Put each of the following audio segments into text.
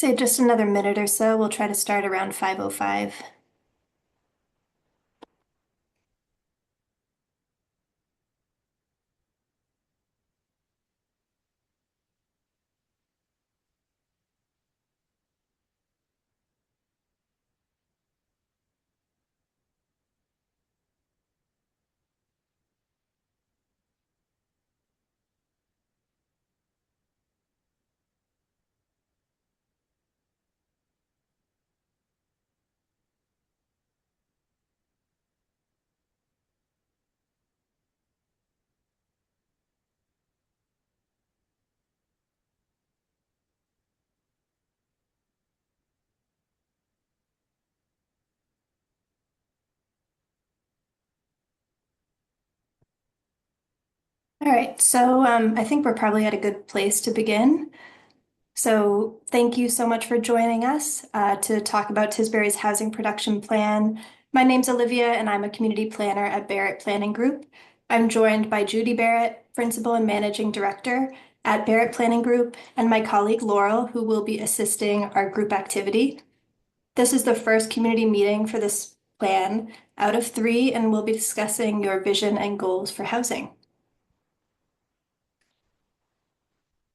Say just another minute or so. We'll try to start around 5:05. All right, so I think we're probably at a good place to begin. So thank you so much for joining us to talk about Tisbury's housing production plan. My name's Olivia, and I'm a community planner at Barrett Planning Group. I'm joined by Judy Barrett, Principal and Managing Director at Barrett Planning Group, and my colleague Laurel, who will be assisting our group activity. This is the first community meeting for this plan out of three, and we'll be discussing your vision and goals for housing.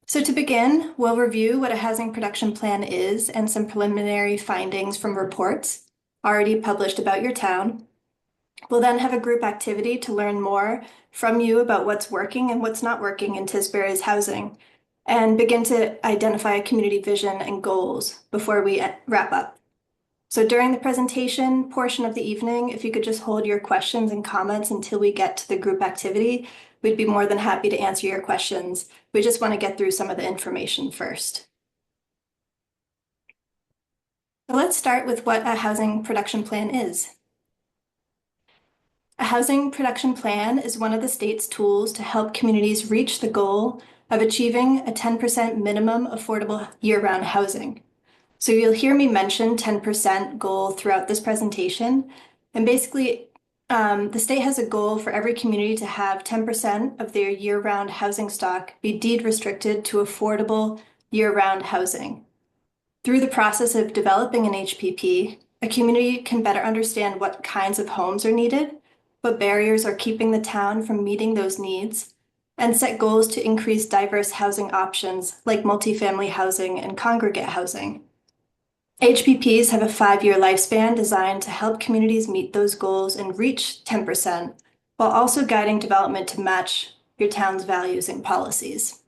So to begin, we'll review what a housing production plan is and some preliminary findings from reports already published about your town. We'll then have a group activity to learn more from you about what's working and what's not working in Tisbury's housing, and begin to identify a community vision and goals before we wrap up. So during the presentation portion of the evening, if you could just hold your questions and comments until we get to the group activity, we'd be more than happy to answer your questions. We just want to get through some of the information first. So let's start with what a housing production plan is. A housing production plan is one of the state's tools to help communities reach the goal of achieving a 10% minimum affordable year-round housing. So you'll hear me mention 10% goal throughout this presentation. And basically, the state has a goal for every community to have 10% of their year-round housing stock be deed restricted to affordable year-round housing. Through the process of developing an HPP, a community can better understand what kinds of homes are needed, what barriers are keeping the town from meeting those needs, and set goals to increase diverse housing options like multifamily housing and congregate housing. HPPs have a 5-year lifespan designed to help communities meet those goals and reach 10%, while also guiding development to match your town's values and policies.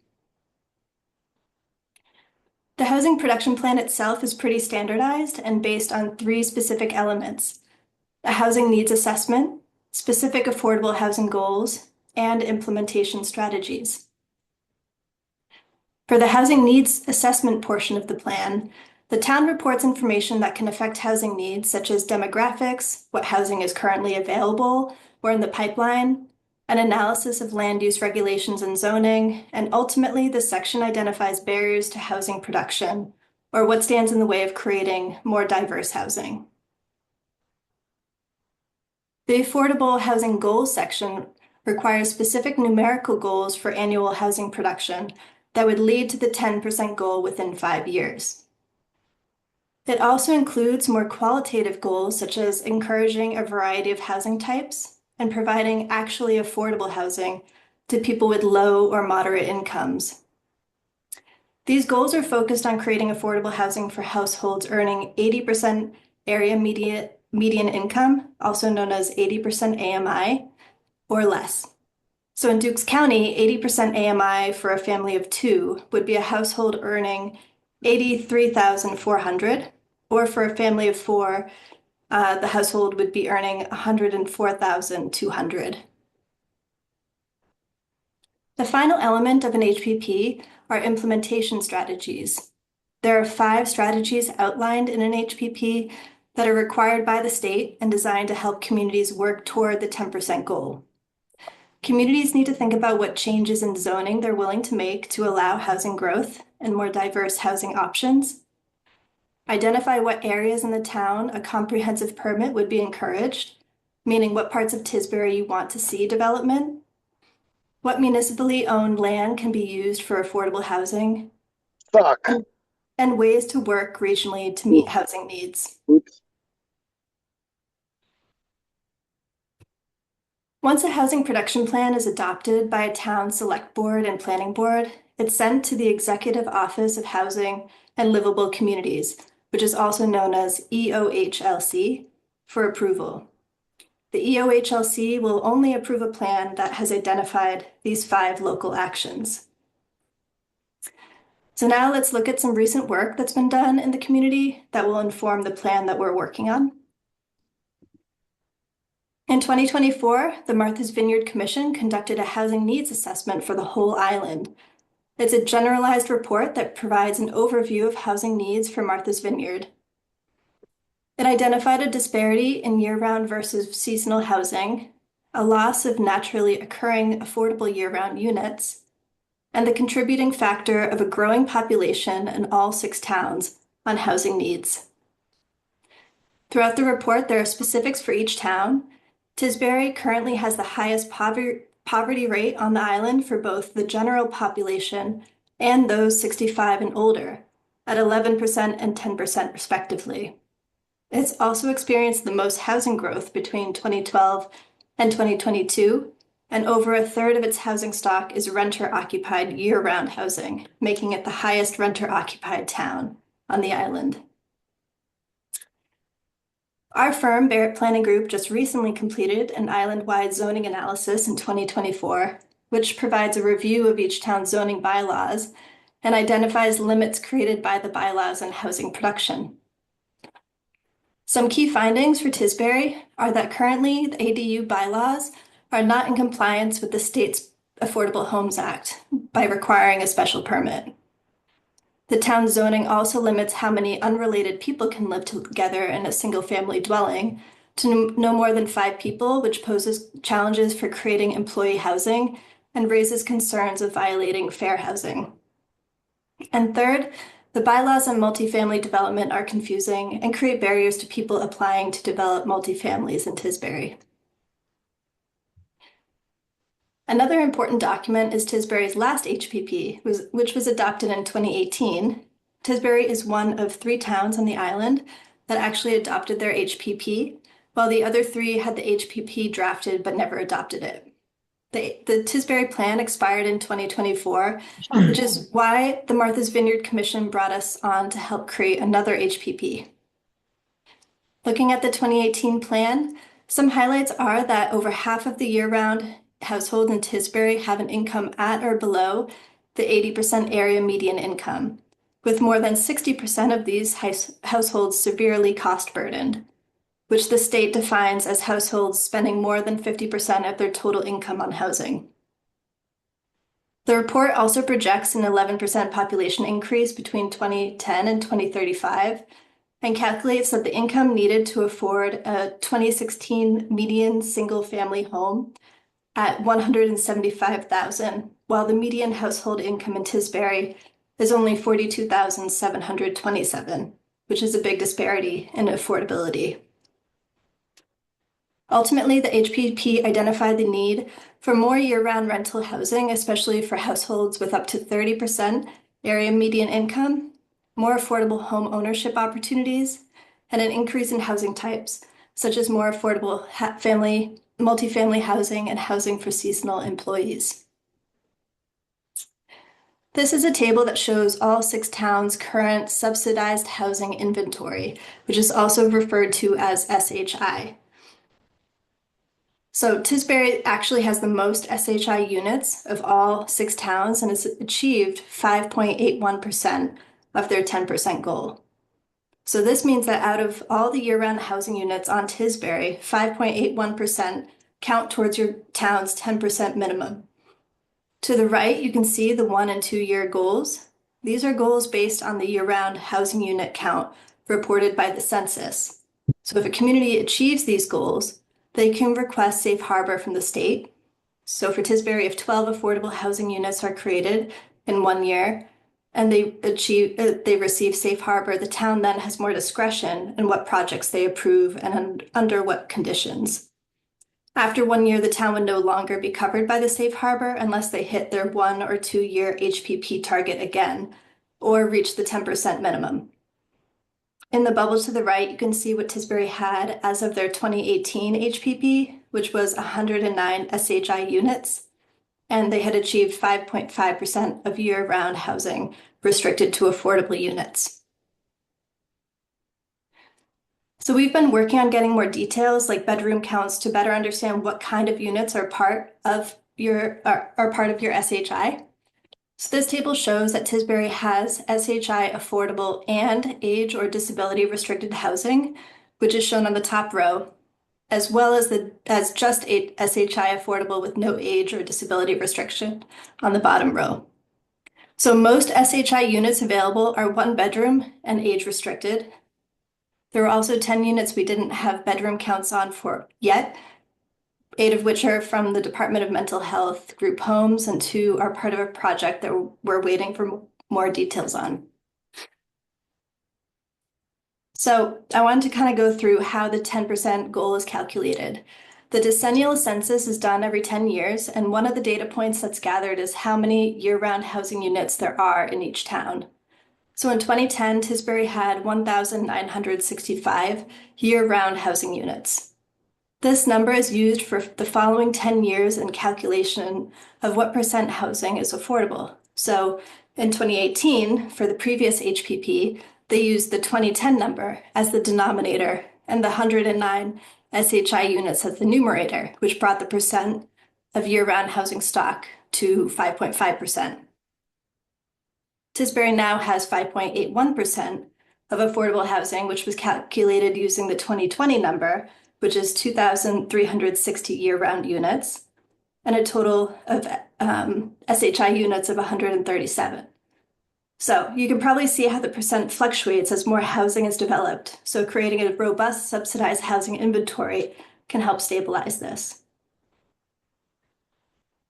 The housing production plan itself is pretty standardized and based on 3 specific elements: a housing needs assessment, specific affordable housing goals, and implementation strategies. For the housing needs assessment portion of the plan, the town reports information that can affect housing needs, such as demographics, what housing is currently available or in the pipeline, an analysis of land use regulations and zoning, and ultimately the section identifies barriers to housing production, or what stands in the way of creating more diverse housing. The affordable housing goals section requires specific numerical goals for annual housing production that would lead to the 10% goal within 5 years. It also includes more qualitative goals, such as encouraging a variety of housing types and providing actually affordable housing to people with low or moderate incomes. These goals are focused on creating affordable housing for households earning 80% area median income, also known as 80% AMI, or less. So in Dukes County, 80% AMI for a family of 2 would be a household earning $83,400, or for a family of 4, the household would be earning $104,200. The final element of an HPP are implementation strategies. There are 5 strategies outlined in an HPP that are required by the state and designed to help communities work toward the 10% goal. Communities need to think about what changes in zoning they're willing to make to allow housing growth and more diverse housing options. Identify what areas in the town a comprehensive permit would be encouraged, meaning what parts of Tisbury you want to see development. What municipally owned land can be used for affordable housing. Fuck. and ways to work regionally to meet housing needs. Oops. Once a housing production plan is adopted by a town select board and planning board, it's sent to the Executive Office of Housing and Livable Communities, which is also known as EOHLC, for approval. The EOHLC will only approve a plan that has identified these 5 local actions. So now let's look at some recent work that's been done in the community that will inform the plan that we're working on. In 2024, the Martha's Vineyard Commission conducted a housing needs assessment for the whole island. It's a generalized report that provides an overview of housing needs for Martha's Vineyard. It identified a disparity in year-round versus seasonal housing, a loss of naturally occurring affordable year-round units, and the contributing factor of a growing population in all 6 towns on housing needs. Throughout the report, there are specifics for each town. Tisbury currently has the highest poverty rate on the island for both the general population and those 65 and older, at 11% and 10% respectively. It's also experienced the most housing growth between 2012 and 2022, and over a third of its housing stock is renter-occupied year-round housing, making it the highest renter-occupied town on the island. Our firm, Barrett Planning Group, just recently completed an island-wide zoning analysis in 2024, which provides a review of each town's zoning bylaws and identifies limits created by the bylaws on housing production. Some key findings for Tisbury are that currently the ADU bylaws are not in compliance with the state's Affordable Homes Act by requiring a special permit. The town's zoning also limits how many unrelated people can live together in a single-family dwelling to no more than 5 people, which poses challenges for creating employee housing and raises concerns of violating fair housing. And third, the bylaws on multifamily development are confusing and create barriers to people applying to develop multifamilies in Tisbury. Another important document is Tisbury's last HPP, which was adopted in 2018. Tisbury is one of 3 towns on the island that actually adopted their HPP, while the other 3 had the HPP drafted but never adopted it. The Tisbury plan expired in 2024, which is why the Martha's Vineyard Commission brought us on to help create another HPP. Looking at the 2018 plan, some highlights are that over half of the year-round households in Tisbury have an income at or below the 80% area median income, with more than 60% of these households severely cost-burdened, which the state defines as households spending more than 50% of their total income on housing. The report also projects an 11% population increase between 2010 and 2035, and calculates that the income needed to afford a 2016 median single-family home at $175,000, while the median household income in Tisbury is only $42,727, which is a big disparity in affordability. Ultimately, the HPP identified the need for more year-round rental housing, especially for households with up to 30% area median income, more affordable home ownership opportunities, and an increase in housing types, such as more affordable multifamily housing and housing for seasonal employees. This is a table that shows all 6 towns' current subsidized housing inventory, which is also referred to as SHI. So Tisbury actually has the most SHI units of all 6 towns and has achieved 5.81% of their 10% goal. So this means that out of all the year-round housing units on Tisbury, 5.81% count towards your town's 10% minimum. To the right, you can see the 1- and 2-year goals. These are goals based on the year-round housing unit count reported by the census. So if a community achieves these goals, they can request safe harbor from the state. So for Tisbury, if 12 affordable housing units are created in 1 year, and they receive safe harbor, the town then has more discretion in what projects they approve and under what conditions. After 1 year, the town would no longer be covered by the safe harbor unless they hit their 1- or 2-year HPP target again, or reach the 10% minimum. In the bubble to the right, you can see what Tisbury had as of their 2018 HPP, which was 109 SHI units, and they had achieved 5.5% of year-round housing restricted to affordable units. So we've been working on getting more details like bedroom counts to better understand what kind of units are part of your SHI. So this table shows that Tisbury has SHI affordable and age or disability restricted housing, which is shown on the top row, as well as just a SHI affordable with no age or disability restriction on the bottom row. So most SHI units available are one bedroom and age restricted. There were also 10 units we didn't have bedroom counts on for yet, 8 of which are from the Department of Mental Health group homes, and 2 are part of a project that we're waiting for more details on. So I wanted to kind of go through how the 10% goal is calculated. The decennial census is done every 10 years, and one of the data points that's gathered is how many year-round housing units there are in each town. So in 2010, Tisbury had 1,965 year-round housing units. This number is used for the following 10 years in calculation of what percent housing is affordable. So in 2018, for the previous HPP, they used the 2010 number as the denominator and the 109 SHI units as the numerator, which brought the percent of year-round housing stock to 5.5%. Tisbury now has 5.81% of affordable housing, which was calculated using the 2020 number, which is 2,360 year-round units, and a total of SHI units of 137. So you can probably see how the percent fluctuates as more housing is developed. So creating a robust subsidized housing inventory can help stabilize this.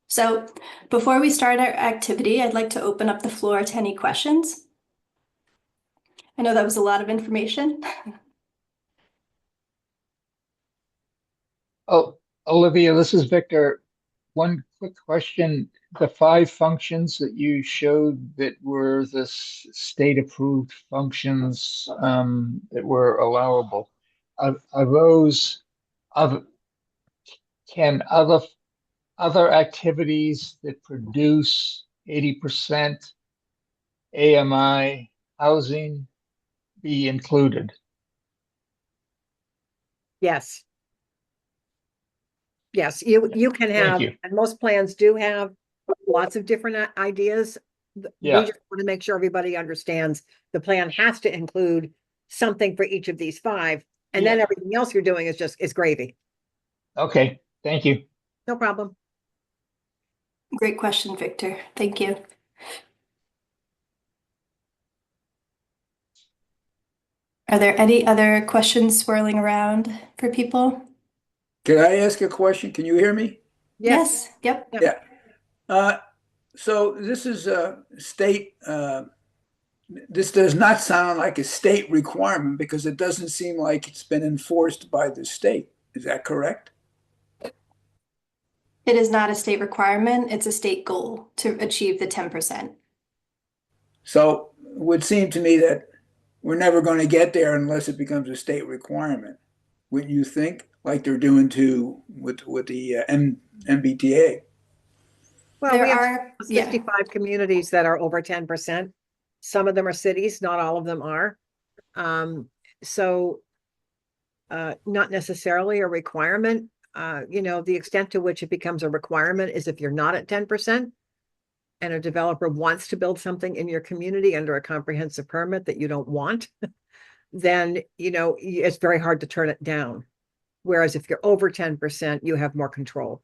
So before we start our activity, I'd like to open up the floor to any questions. I know that was a lot of information. Oh, Olivia, this is Victor. One quick question. The 5 functions that you showed that were the state-approved functions that were allowable, are those of can other activities that produce 80% AMI housing be included? Yes. Yes, you can Thank have, you. and most plans do have lots of different ideas. Yeah. We just want to make sure everybody understands the plan has to include something for each of these 5, and then Yeah. everything else you're doing is gravy. Okay, thank you. No problem. Great question, Victor. Thank you. Are there any other questions swirling around for people? Can I ask a question? Can you hear me? Yes. Yep. Yeah. So this is a state, this does not sound like a state requirement because it doesn't seem like it's been enforced by the state. Is that correct? It is not a state requirement. It's a state goal to achieve the 10%. So it would seem to me that we're never going to get there unless it becomes a state requirement. Wouldn't you think? Like they're doing with the MBTA. Well, There we have are, yeah. 65 communities that are over 10%. Some of them are cities, not all of them are. So not necessarily a requirement. The extent to which it becomes a requirement is if you're not at 10% and a developer wants to build something in your community under a comprehensive permit that you don't want, then, it's very hard to turn it down. Whereas if you're over 10%, you have more control.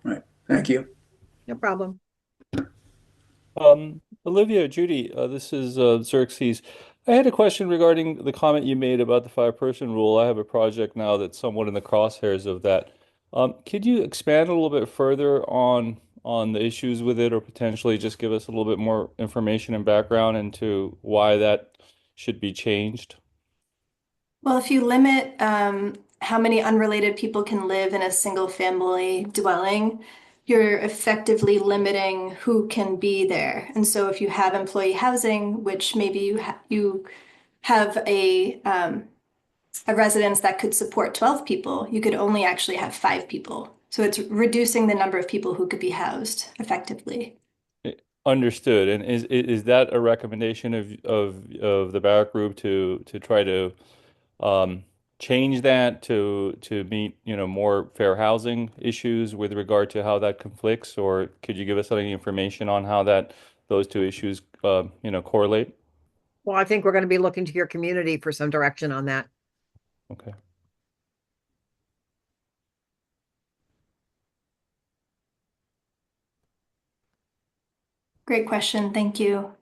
Right. Thank you. No problem. Olivia, Judy, this is Xerxes. I had a question regarding the comment you made about the 5-person rule. I have a project now that's somewhat in the crosshairs of that. Could you expand a little bit further on the issues with it, or potentially just give us a little bit more information and background into why that should be changed? Well, if you limit how many unrelated people can live in a single family dwelling, you're effectively limiting who can be there. And so if you have employee housing, which maybe you have a residence that could support 12 people, you could only actually have 5 people. So it's reducing the number of people who could be housed effectively. Understood. And is that a recommendation of the Barrack Group to try to change that to meet, more fair housing issues with regard to how that conflicts? Or could you give us any information on how those two issues correlate? Well, I think we're going to be looking to your community for some direction on that. Okay. Great question. Thank you.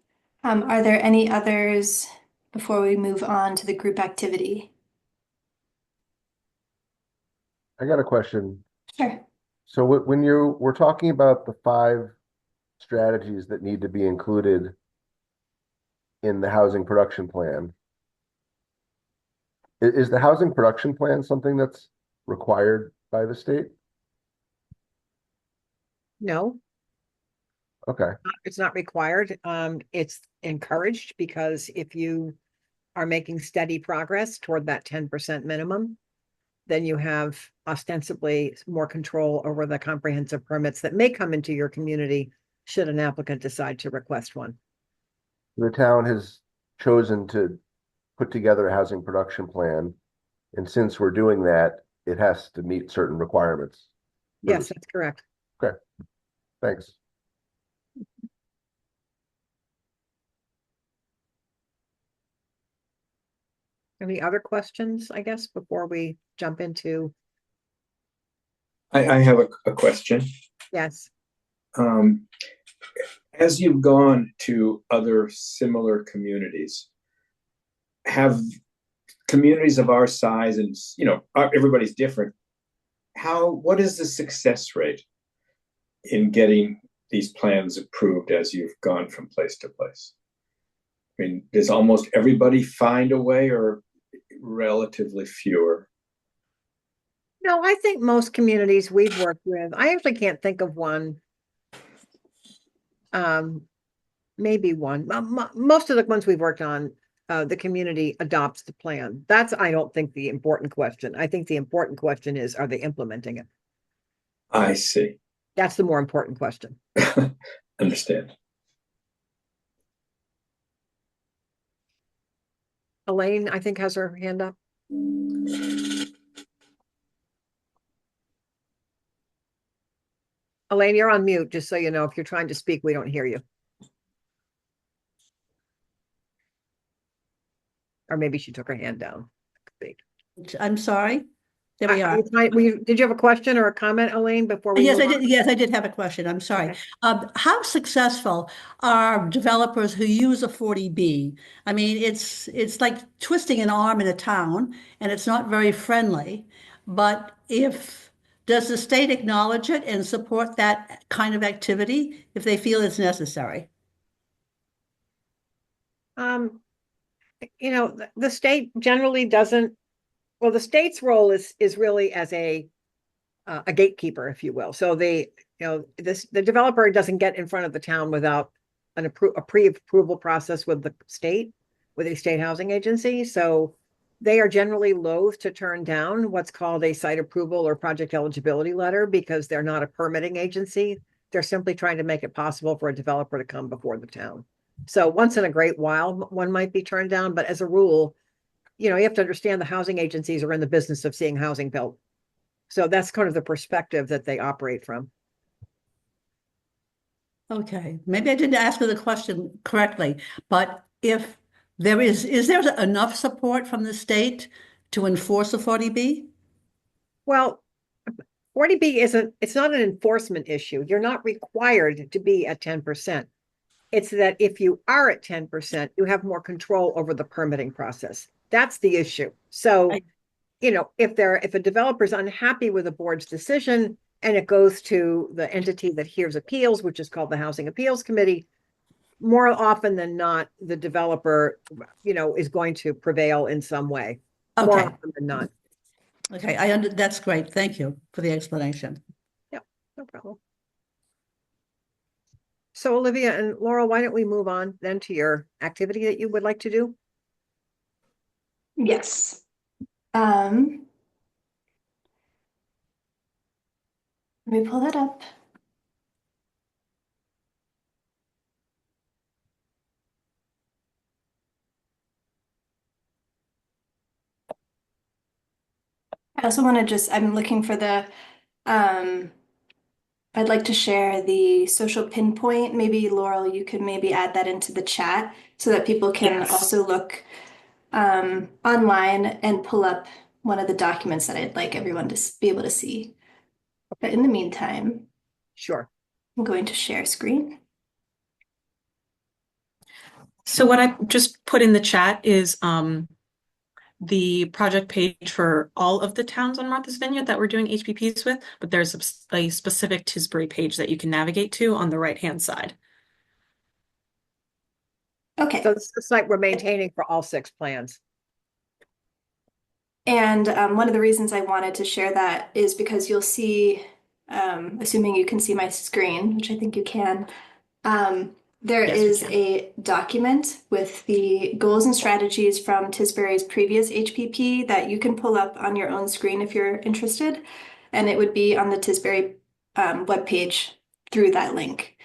Are there any others before we move on to the group activity? I got a question. Sure. So when we're talking about the 5 strategies that need to be included in the housing production plan, is the housing production plan something that's required by the state? No, Okay, it's not required. It's encouraged because if you are making steady progress toward that 10% minimum, then you have ostensibly more control over the comprehensive permits that may come into your community should an applicant decide to request one. the town has chosen to put together a housing production plan, and since we're doing that, it has to meet certain requirements. Yes, that's correct. Okay, thanks. Any other questions, I guess, before we jump into? I have a question. Yes. As you've gone to other similar communities, have communities of our size, and everybody's different, what is the success rate in getting these plans approved as you've gone from place to place? I mean, does almost everybody find a way, or relatively fewer? No, I think most communities we've worked with, I actually can't think of one. Maybe one. Most of the ones we've worked on, the community adopts the plan. That's, I don't think, the important question. I think the important question is, are they implementing it? I see. That's the more important question. Understand. Elaine, I think, has her hand up. Elaine, you're on mute, just so you know. If you're trying to speak, we don't hear you. Or maybe she took her hand down. I'm sorry. There we are. Did you have a question or a comment, Elaine, before we Yes, move I on? did. Yes, I did have a question. I'm sorry. Okay. How successful are developers who use a 40B? I mean, it's like twisting an arm in a town, and it's not very friendly. But does the state acknowledge it and support that kind of activity if they feel it's necessary? The state generally doesn't. Well, the state's role is really as a gatekeeper, if you will. So the developer doesn't get in front of the town without a pre-approval process with the state, with a state housing agency. So they are generally loath to turn down what's called a site approval or project eligibility letter because they're not a permitting agency. They're simply trying to make it possible for a developer to come before the town. So once in a great while, one might be turned down, but as a rule, you have to understand the housing agencies are in the business of seeing housing built. So that's kind of the perspective that they operate from. Okay, maybe I didn't ask the question correctly, but if there is there enough support from the state to enforce a 40B? Well, 40B it's not an enforcement issue. You're not required to be at 10%. It's that if you are at 10%, you have more control over the permitting process. That's the issue. So, if a developer is unhappy with a board's decision and it goes to the entity that hears appeals, which is called the Housing Appeals Committee, more often than not, the developer, is going to prevail in some way. Okay. More often than not. Okay, that's great. Thank you for the explanation. Yeah, no problem. So Olivia and Laurel, why don't we move on then to your activity that you would like to do? Yes. Let me pull that up. I also want to I'm looking for um, I'd like to share the social pinpoint. Maybe Laurel, you could maybe add that into the chat so that people can Yes. also look online and pull up one of the documents that I'd like everyone to be able to see. But in the meantime, Sure. I'm going to share screen. So what I just put in the chat is the project page for all of the towns on Martha's Vineyard that we're doing HPPs with, but there's a specific Tisbury page that you can navigate to on the right-hand side. Okay. So it's the site we're maintaining for all 6 plans. And one of the reasons I wanted to share that is because you'll see, assuming you can see my screen, which I think you can, there Yes, we is can. a document with the goals and strategies from Tisbury's previous HPP that you can pull up on your own screen if you're interested. And it would be on the Tisbury webpage through that link.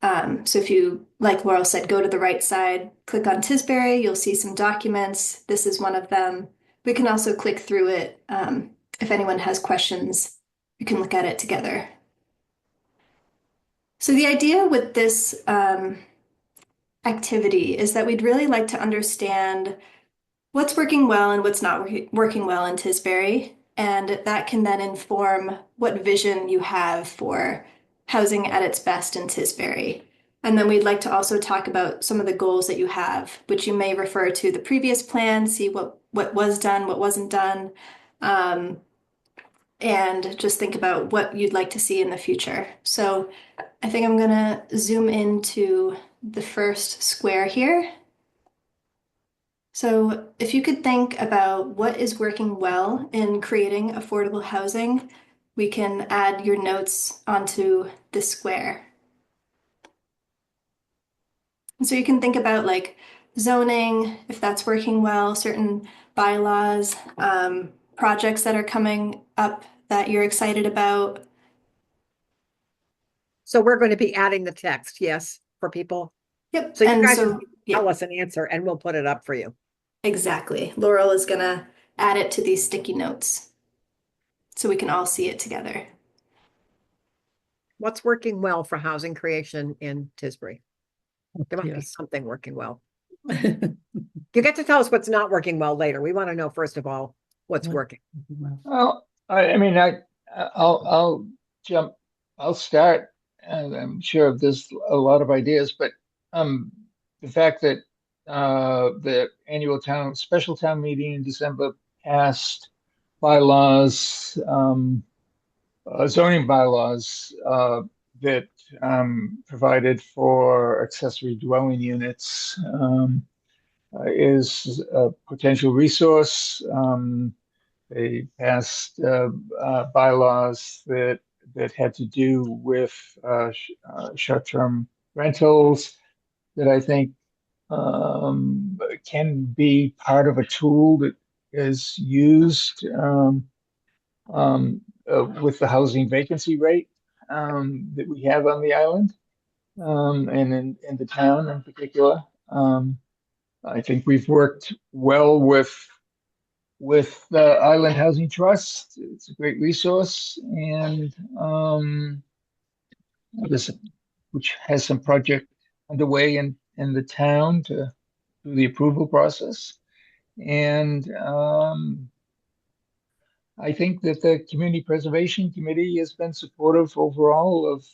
So if you, like Laurel said, go to the right side, click on Tisbury, you'll see some documents. This is one of them. We can also click through it. If anyone has questions, we can look at it together. So the idea with this activity is that we'd really like to understand what's working well and what's not working well in Tisbury. And that can then inform what vision you have for housing at its best in Tisbury. And then we'd like to also talk about some of the goals that you have, which you may refer to the previous plan, see what was done, what wasn't done, and just think about what you'd like to see in the future. So I think I'm gonna zoom into the first square here. So if you could think about what is working well in creating affordable housing, we can add your notes onto this square. And so you can think about like zoning, if that's working well, certain bylaws, projects that are coming up that you're excited about. So we're going to be adding the text, yes, for people. Yep. So you And guys so, tell yeah, us an answer and we'll put it up for you. exactly. Laurel is gonna add it to these sticky notes so we can all see it together. What's working well for housing creation in Tisbury? There must be Yes. something working well. You get to tell us what's not working well later. We want to know, first of all, what's working. Well, I mean, I'll jump, I'll start, and I'm sure there's a lot of ideas, but the fact that the annual special town meeting in December passed bylaws, zoning bylaws that provided for accessory dwelling units is a potential resource. They passed bylaws that had to do with short-term rentals that I think can be part of a tool that is used with the housing vacancy rate that we have on the island and in the town in particular. I think we've worked well with the Island Housing Trust. It's a great resource, and this, which has some project underway in the town to do the approval process. And I think that the Community Preservation Committee has been supportive overall of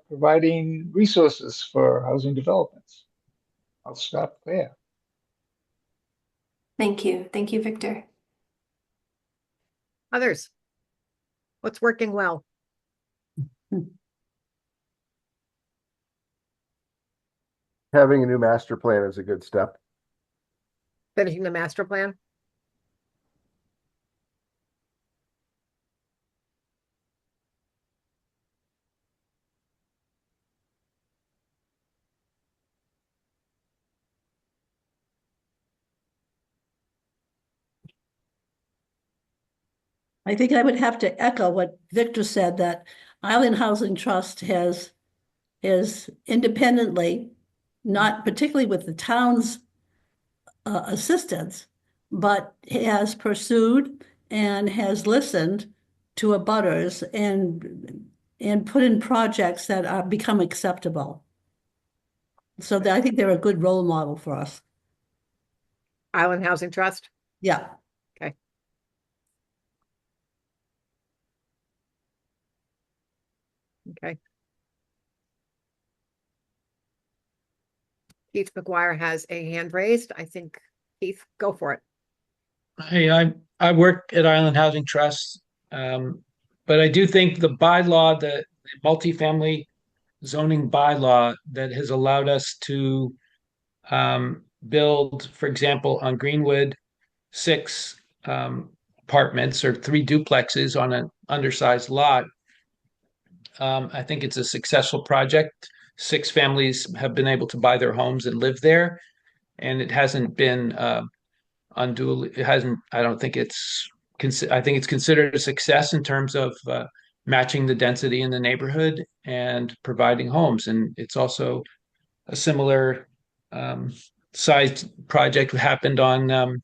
providing resources for housing developments. I'll stop there. Thank you. Thank you, Victor. Others, what's working well? Having a new master plan is a good step. Finishing the master plan? I think I would have to echo what Victor said, that Island Housing Trust has independently, not particularly with the town's assistance, but has pursued and has listened to abutters and put in projects that are become acceptable. So I think they're a good role model for us. Island Housing Trust? Yeah. Okay. Okay. Keith McGuire has a hand raised. I think, Keith, go for it. Hey, I work at Island Housing Trust, but I do think the bylaw, the multifamily zoning bylaw that has allowed us to build, for example, on Greenwood, 6 apartments or 3 duplexes on an undersized lot. I think it's a successful project. 6 families have been able to buy their homes and live there, and it hasn't been unduly. It hasn't. I don't think it's. I think it's considered a success in terms of matching the density in the neighborhood and providing homes. And it's also a similar sized project happened on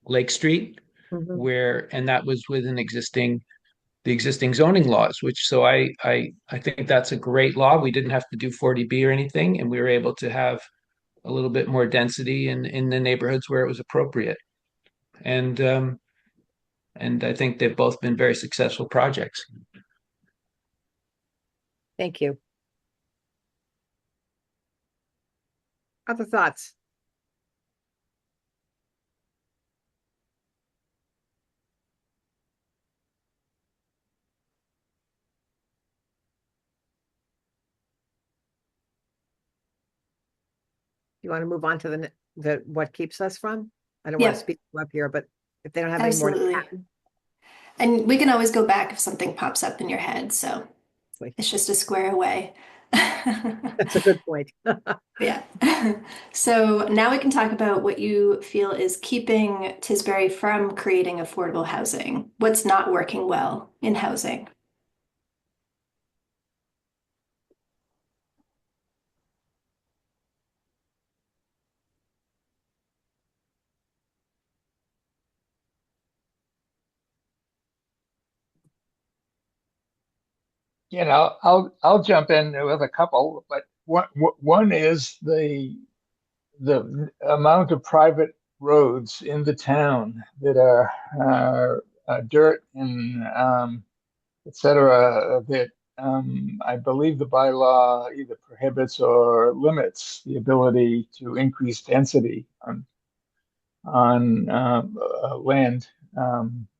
Lake Street, and that was with the existing zoning laws, which so I think that's a great law. We didn't have to do 40B or anything, and we were able to have a little bit more density in the neighborhoods where it was appropriate. And I think they've both been very successful projects. Thank you. Other thoughts? You want to move on to the what keeps us from? I don't want to speak up here, but if they don't have any more to add. And we can always go back if something pops up in your head. So it's just a square away. That's a good point. Yeah. So now we can talk about what you feel is keeping Tisbury from creating affordable housing. What's not working well in housing? You know, I'll jump in with a couple, but one is the amount of private roads in the town that are dirt and et cetera, that I believe the bylaw either prohibits or limits the ability to increase density on land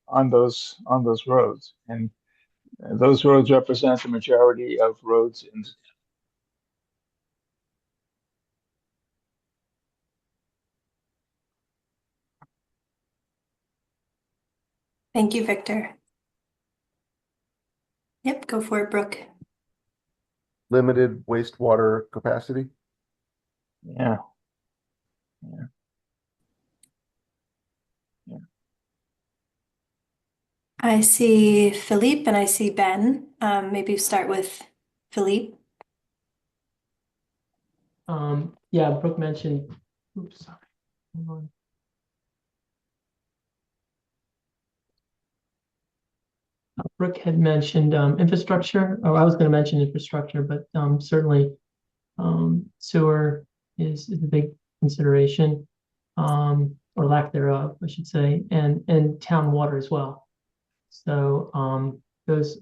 on those roads, and those roads represent the majority of roads in. Thank you, Victor. Yep, go for it, Brooke. Limited wastewater capacity. Yeah. Yeah. Yeah. I see Philippe and I see Ben. Maybe start with Philippe. Yeah, Brooke mentioned, oops, sorry. Hold on. Brooke had mentioned infrastructure. Oh, I was going to mention infrastructure, but certainly sewer is a big consideration, or lack thereof, I should say, and town water as well. So those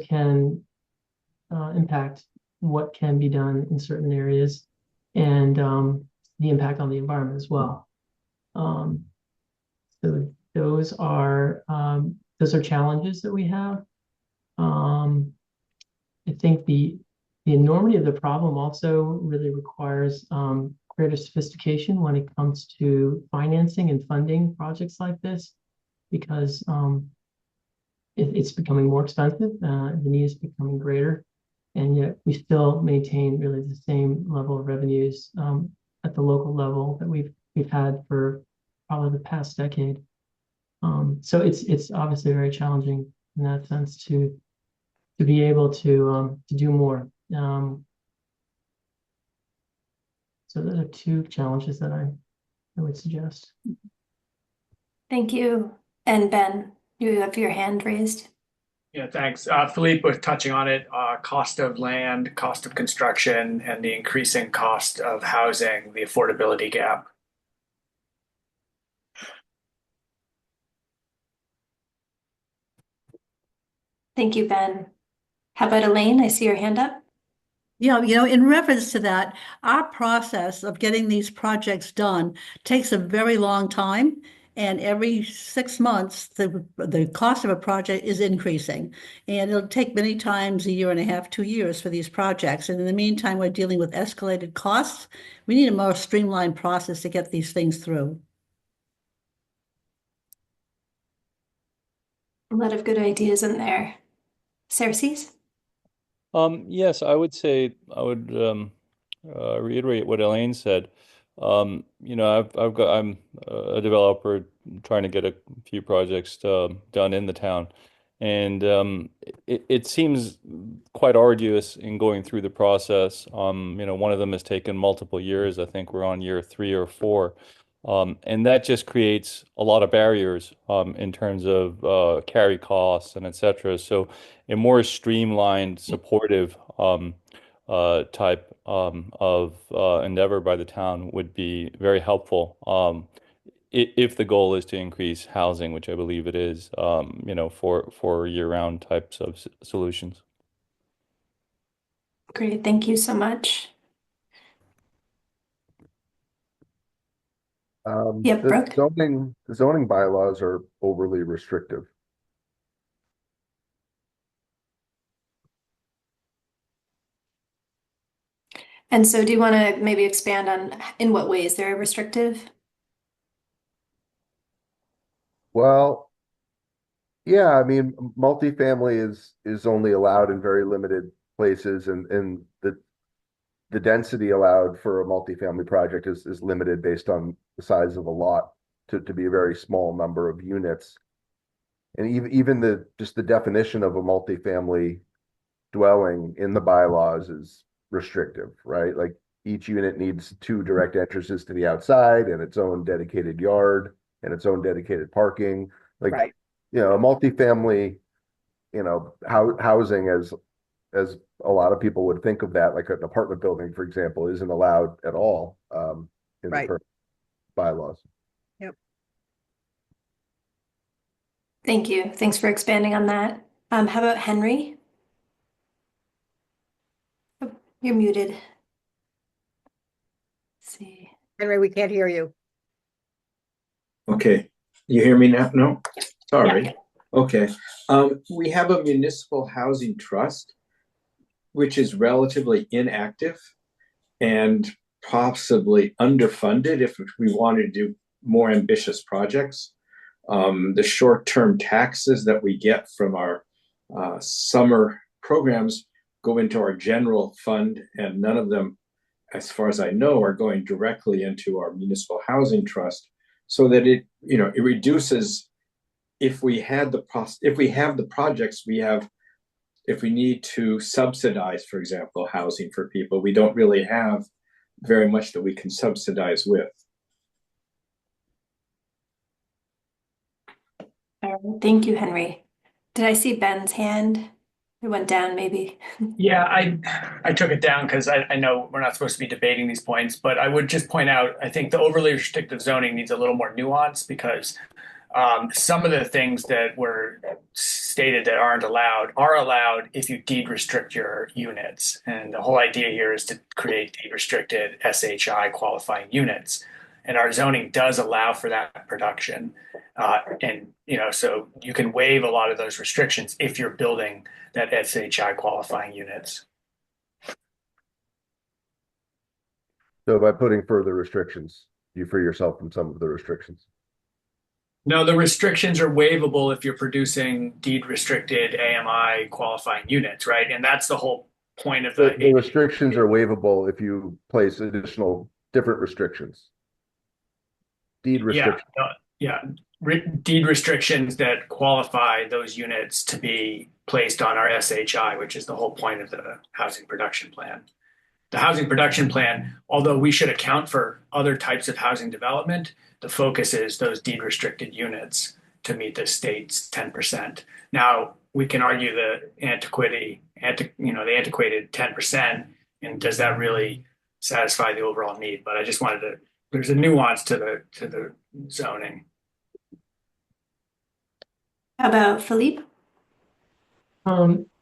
can impact what can be done in certain areas, and the impact on the environment as well. So those are challenges that we have. I think the enormity of the problem also really requires greater sophistication when it comes to financing and funding projects like this, because it's becoming more expensive. The need is becoming greater, and yet we still maintain really the same level of revenues at the local level that we've had for probably the past decade. So it's obviously very challenging in that sense to be able to do more. So those are two challenges that I would suggest. Thank you. And Ben, you have your hand raised. Yeah, thanks. Philippe was touching on it, cost of land, cost of construction, and the increasing cost of housing, the affordability gap. Thank you, Ben. How about Elaine? I see your hand up. Yeah, in reference to that, our process of getting these projects done takes a very long time. And every 6 months, the cost of a project is increasing. And it'll take many times a year and a half, 2 years for these projects. And in the meantime, we're dealing with escalated costs. We need a more streamlined process to get these things through. A lot of good ideas in there. Cersei's? Yes, I would say I would reiterate what Elaine said. I'm a developer trying to get a few projects done in the town, and it seems quite arduous in going through the process. One of them has taken multiple years. I think we're on year 3 or 4. And that just creates a lot of barriers in terms of carry costs and etc. So a more streamlined, supportive type of endeavor by the town would be very helpful if the goal is to increase housing, which I believe it is, for year-round types of solutions. Great, thank you so much. Yep, Brooke. The zoning bylaws are overly restrictive. And so do you want to maybe expand on in what ways they're restrictive? Well, yeah, I mean, multifamily is only allowed in very limited places, and the density allowed for a multifamily project is limited based on the size of a lot to be a very small number of units. And even just the definition of a multifamily dwelling in the bylaws is restrictive, right? Like each unit needs 2 direct entrances to the outside and its own dedicated yard and its own dedicated parking. Like, Right. a multifamily, housing as a lot of people would think of that, like an apartment building, for example, isn't allowed at all in the Right. current bylaws. Yep. Thank you. Thanks for expanding on that. How about Henry? Oh, you're muted. Let's see. Henry, we can't hear you. Okay, you hear me now? No? Sorry. Yeah. Okay. We have a municipal housing trust, which is relatively inactive and possibly underfunded if we wanted to do more ambitious projects. The short-term taxes that we get from our summer programs go into our general fund, and none of them, as far as I know, are going directly into our municipal housing trust, so that it reduces if we have the projects we have. If we need to subsidize, for example, housing for people, we don't really have very much that we can subsidize with. All right. Thank you, Henry. Did I see Ben's hand? It went down, maybe. Yeah, I took it down because I know we're not supposed to be debating these points, but I would just point out, I think the overly restrictive zoning needs a little more nuance because some of the things that were stated that aren't allowed are allowed if you deed restrict your units. And the whole idea here is to create deed restricted SHI qualifying units. And our zoning does allow for that production. So you can waive a lot of those restrictions if you're building that SHI qualifying units. So by putting further restrictions, you free yourself from some of the restrictions. No, the restrictions are waivable if you're producing deed restricted AMI qualifying units, right? And that's the whole point of The restrictions are waivable if you place additional different restrictions. Deed restrictions. Yeah, deed restrictions that qualify those units to be placed on our SHI, which is the whole point of the housing production plan. The housing production plan, although we should account for other types of housing development, the focus is those deed restricted units to meet the state's 10%. Now, we can argue the the antiquated 10%, and does that really satisfy the overall need? But I just wanted to, there's a nuance to the zoning. How about Philippe?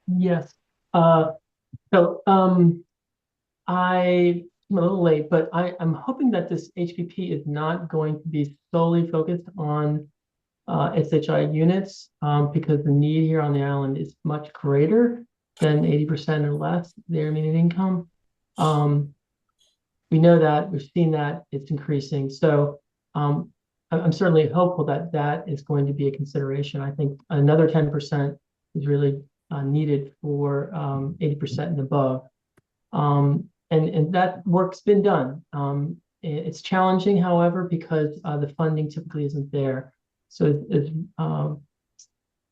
Yes. So I'm a little late, but I'm hoping that this HPP is not going to be solely focused on SHI units because the need here on the island is much greater than 80% or less their median income. We know that, we've seen that, it's increasing. So I'm certainly hopeful that that is going to be a consideration. I think another 10% is really needed for 80% and above. And that work's been done. It's challenging, however, because the funding typically isn't there. So as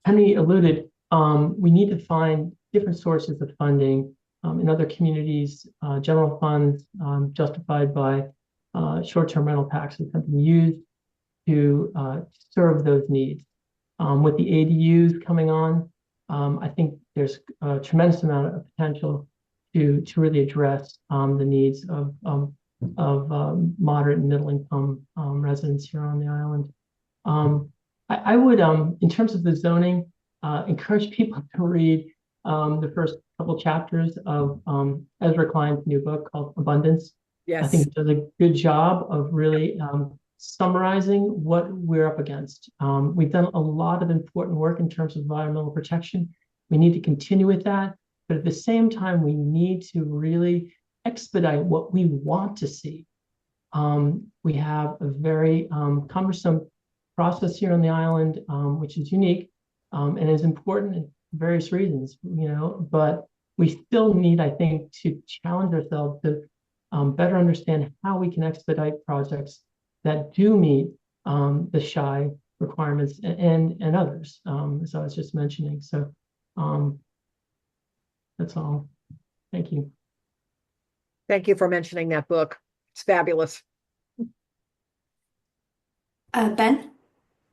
Henry alluded, we need to find different sources of funding in other communities. General funds justified by short-term rental taxes have been used to serve those needs. With the ADUs coming on, I think there's a tremendous amount of potential to really address the needs of moderate and middle income residents here on the island. I would, in terms of the zoning, encourage people to read the first couple chapters of Ezra Klein's new book called Abundance. Yes. I think it does a good job of really summarizing what we're up against. We've done a lot of important work in terms of environmental protection. We need to continue with that. But at the same time, we need to really expedite what we want to see. We have a very cumbersome process here on the island, which is unique and is important for various reasons, but we still need, I think, to challenge ourselves to better understand how we can expedite projects that do meet the SHI requirements and others, as I was just mentioning. So that's all. Thank you. Thank you for mentioning that book. It's fabulous. Ben?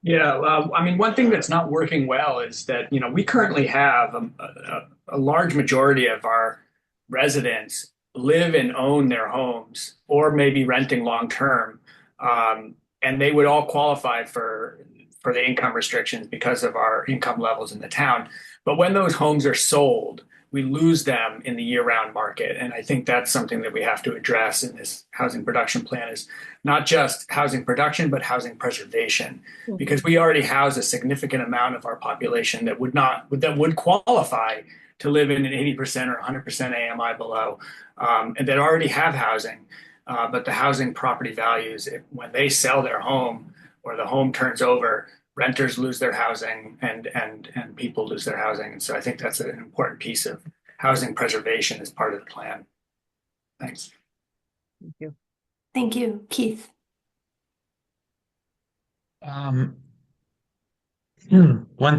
Yeah, I mean, one thing that's not working well is that, we currently have a large majority of our residents live and own their homes or maybe renting long term. And they would all qualify for the income restrictions because of our income levels in the town. But when those homes are sold, we lose them in the year-round market. And I think that's something that we have to address in this housing production plan, is not just housing production, but housing preservation, because we already house a significant amount of our population that would qualify to live in an 80% or 100% AMI below, and that already have housing. But the housing property values, when they sell their home or the home turns over, renters lose their housing and people lose their housing. And so I think that's an important piece of housing preservation as part of the plan. Thanks. Thank you. Thank you. Keith? One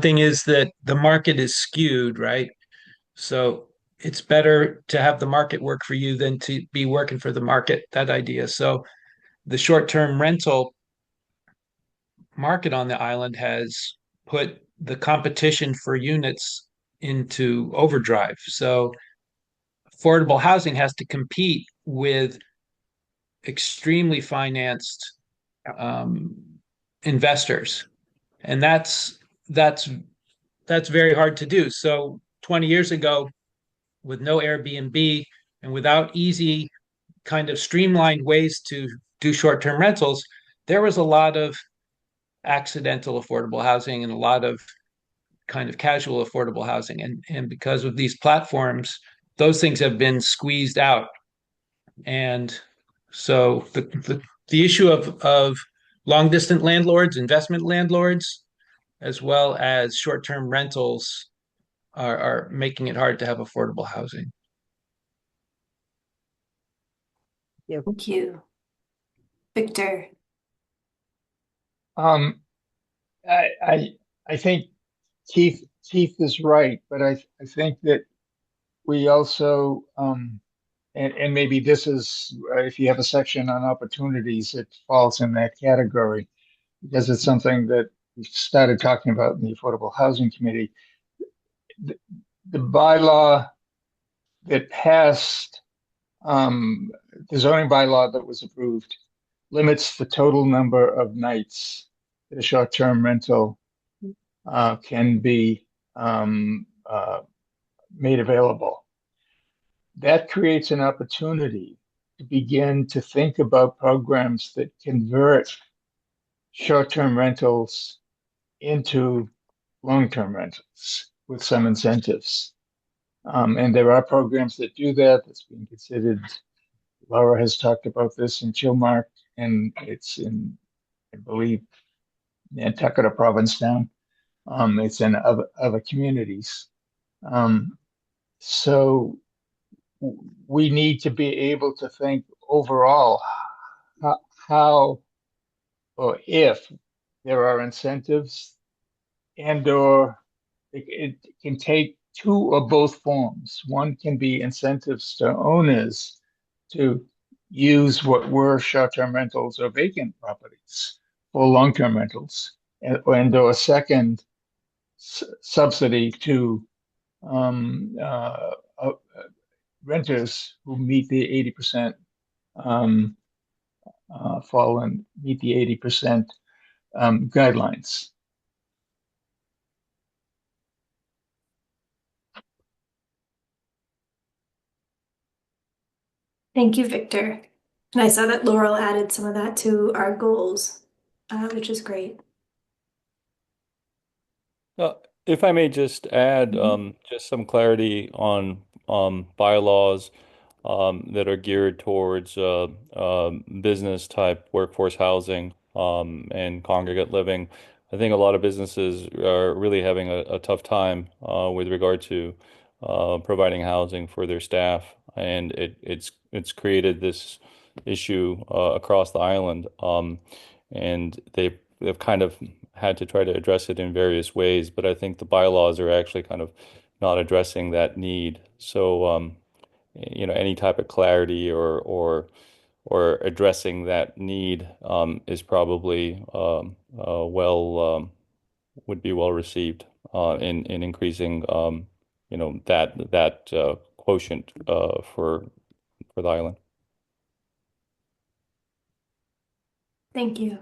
thing is that the market is skewed, right? So it's better to have the market work for you than to be working for the market, that idea. So the short-term rental market on the island has put the competition for units into overdrive. So affordable housing has to compete with extremely financed investors, and that's very hard to do. So 20 years ago, with no Airbnb and without easy kind of streamlined ways to do short-term rentals, there was a lot of accidental affordable housing and a lot of kind of casual affordable housing. And because of these platforms, those things have been squeezed out. And so the issue of long distance landlords, investment landlords, as well as short-term rentals are making it hard to have affordable housing. Thank you. Victor? I think Keith is right, but I think that we also, and maybe this is, if you have a section on opportunities, it falls in that category because it's something that we started talking about in the Affordable Housing Committee. The, the bylaw that passed, the zoning bylaw that was approved, limits the total number of nights that a short-term rental can be made available. That creates an opportunity to begin to think about programs that convert short-term rentals into long-term rentals with some incentives. And there are programs that do that. That's being considered. Laura has talked about this in Chilmark, and it's in, I believe, Nantucket or Provincetown. It's in other communities. So we need to be able to think overall how or if there are incentives and or it can take two or both forms. One can be incentives to owners to use what were short-term rentals or vacant properties for long-term rentals, and or a second subsidy to renters who meet the 80% fall and meet the 80% guidelines. Thank you, Victor. And I saw that Laurel added some of that to our goals, which is great. If I may just add just some clarity on bylaws that are geared towards business type workforce housing and congregate living. I think a lot of businesses are really having a tough time with regard to providing housing for their staff, and it's created this issue across the island, and they've kind of had to try to address it in various ways, but I think the bylaws are actually kind of not addressing that need. So, any type of clarity or addressing that need is probably would be well received in increasing that quotient for the island. Thank you.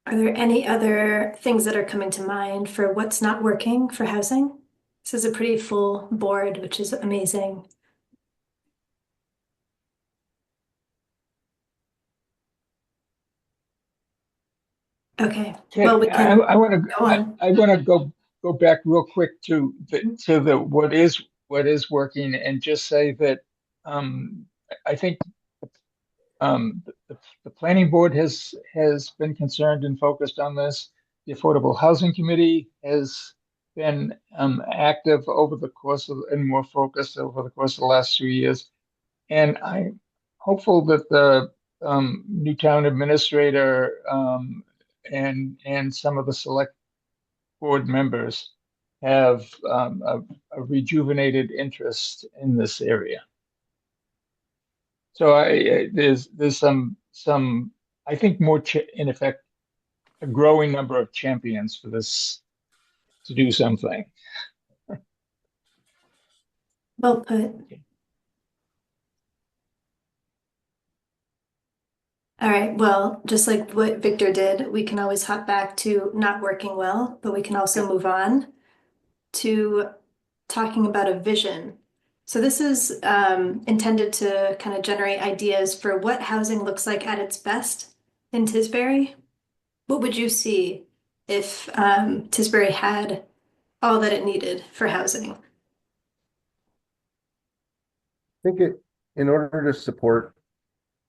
Are there any other things that are coming to mind for what's not working for housing? This is a pretty full board, which is amazing. Okay, well, we can I want to go on. I want to go back real quick to the what is working and just say that I think the planning board has been concerned and focused on this. The Affordable Housing Committee has been active over the course of and more focused over the course of the last 2 years. And I'm hopeful that the new town administrator and some of the select board members have a rejuvenated interest in this area. So there's some I think more in effect a growing number of champions for this to do something. Well put. All right, well, just like what Victor did, we can always hop back to not working well, but we can also move on to talking about a vision. So this is intended to kind of generate ideas for what housing looks like at its best in Tisbury. What would you see if Tisbury had all that it needed for housing? I think in order to support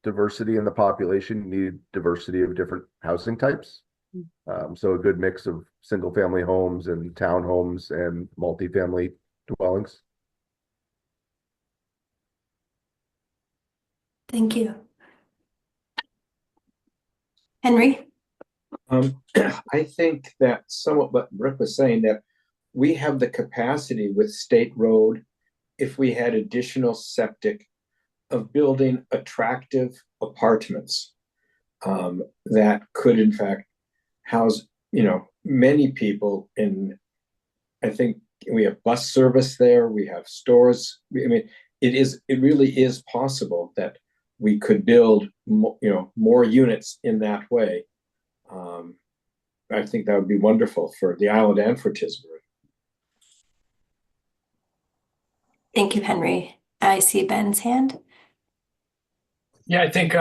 diversity in the population, you need diversity of different housing types. So a good mix of single family homes and townhomes and multifamily dwellings. Thank you. Henry? I think that somewhat what Brooke was saying, that we have the capacity with State Road, if we had additional septic, of building attractive apartments that could in fact house, many people in, I think we have bus service there, we have stores. I mean, it really is possible that we could build, more units in that way. I think that would be wonderful for the island and for Tisbury. Thank you, Henry. I see Ben's hand. Yeah, I think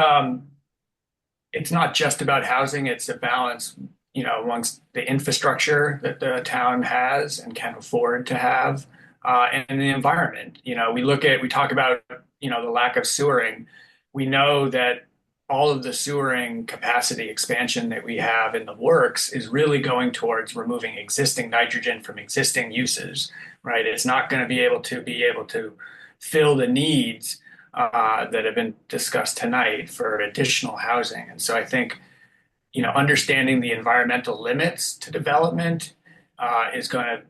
it's not just about housing, it's a balance, amongst the infrastructure that the town has and can afford to have, and the environment. We talk about, the lack of sewering. We know that all of the sewering capacity expansion that we have in the works is really going towards removing existing nitrogen from existing uses, right? It's not going to be able to fill the needs that have been discussed tonight for additional housing. And so I think, understanding the environmental limits to development is going to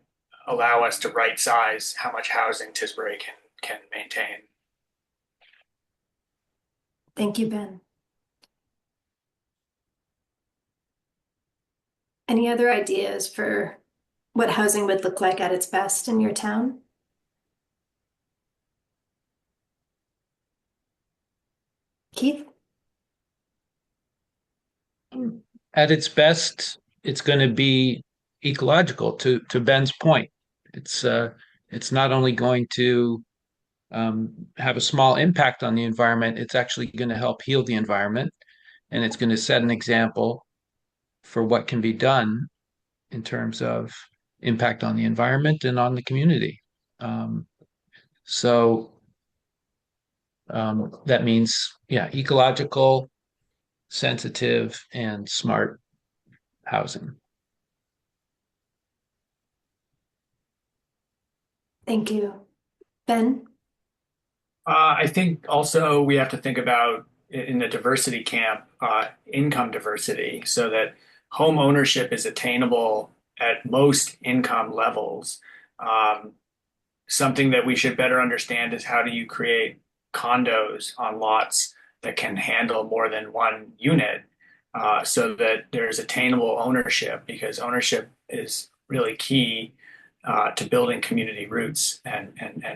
allow us to right size how much housing Tisbury can maintain. Thank you, Ben. Any other ideas for what housing would look like at its best in your town? Keith? At its best, it's going to be ecological. To Ben's point, it's not only going to have a small impact on the environment, it's actually going to help heal the environment, and it's going to set an example for what can be done in terms of impact on the environment and on the community. So that means, yeah, ecological, sensitive, and smart housing. Thank you. Ben? I think also we have to think about in the diversity camp, income diversity, so that home ownership is attainable at most income levels. Something that we should better understand is how do you create condos on lots that can handle more than one unit, so that there's attainable ownership, because ownership is really key to building community roots and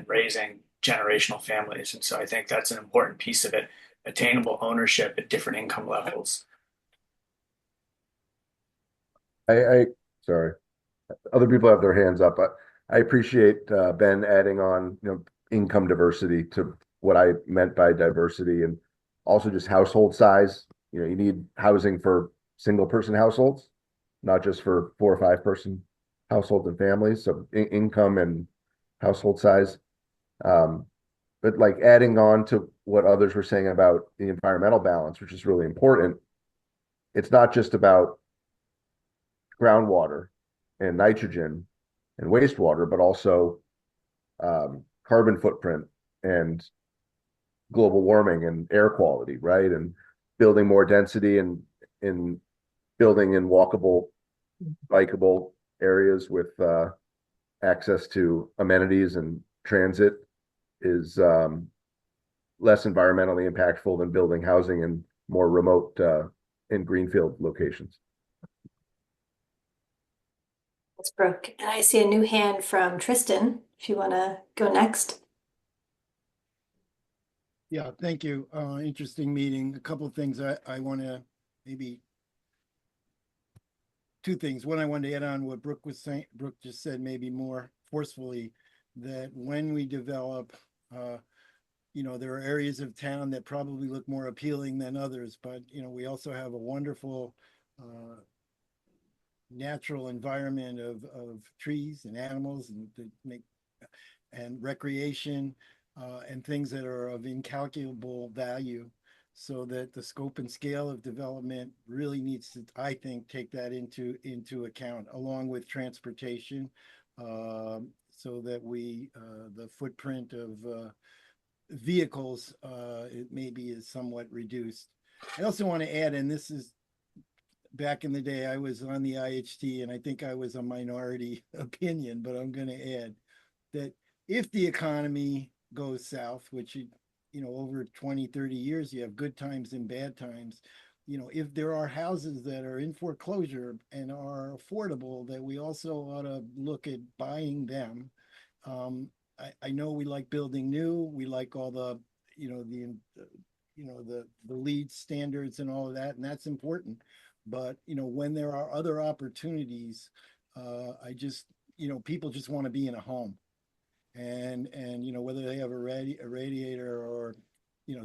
raising generational families. And so I think that's an important piece of it, attainable ownership at different income levels. Sorry, other people have their hands up, but I appreciate Ben adding on, income diversity to what I meant by diversity, and also just household size. You need housing for single person households, not just for 4 or 5 person households and families. So income and household size. But like adding on to what others were saying about the environmental balance, which is really important. It's not just about groundwater and nitrogen and wastewater, but also carbon footprint and global warming and air quality, right? And building more density and in building in walkable, bikeable areas with access to amenities and transit is less environmentally impactful than building housing in more remote in greenfield locations. That's Brooke. And I see a new hand from Tristan, if you want to go next. Yeah, thank you. Interesting meeting. A couple of things I want to maybe two things. One, I wanted to add on what Brooke was saying. Brooke just said maybe more forcefully that when we develop, there are areas of town that probably look more appealing than others, but we also have a wonderful natural environment of trees and animals and recreation and things that are of incalculable value, so that the scope and scale of development really needs to, I think, take that into account, along with transportation, so that the footprint of vehicles, it maybe is somewhat reduced. I also want to add, and this is back in the day, I was on the IHT, and I think I was a minority opinion, but I'm going to add that if the economy goes south, which, over 20, 30 years, you have good times and bad times. If there are houses that are in foreclosure and are affordable, that we also ought to look at buying them. I know we like building new. We like all the, the LEED standards and all of that, and that's important. But, when there are other opportunities, people just want to be in a home. And whether they have a radiator or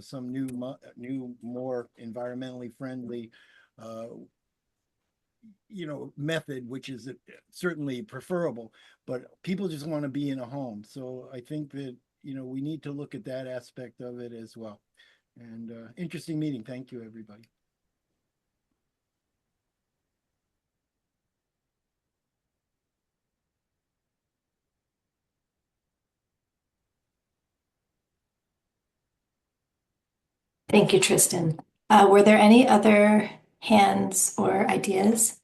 some new more environmentally friendly method, which is certainly preferable, but people just want to be in a home. So I think that we need to look at that aspect of it as well. And interesting meeting. Thank you, everybody. Thank you, Tristan. Were there any other hands or ideas?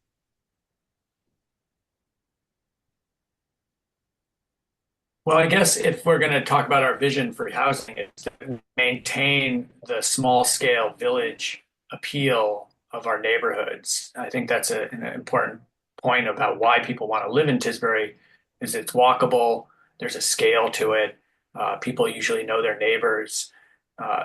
Well, I guess if we're going to talk about our vision for housing, it's to maintain the small scale village appeal of our neighborhoods. I think that's an important point about why people want to live in Tisbury is it's walkable. There's a scale to it. People usually know their neighbors.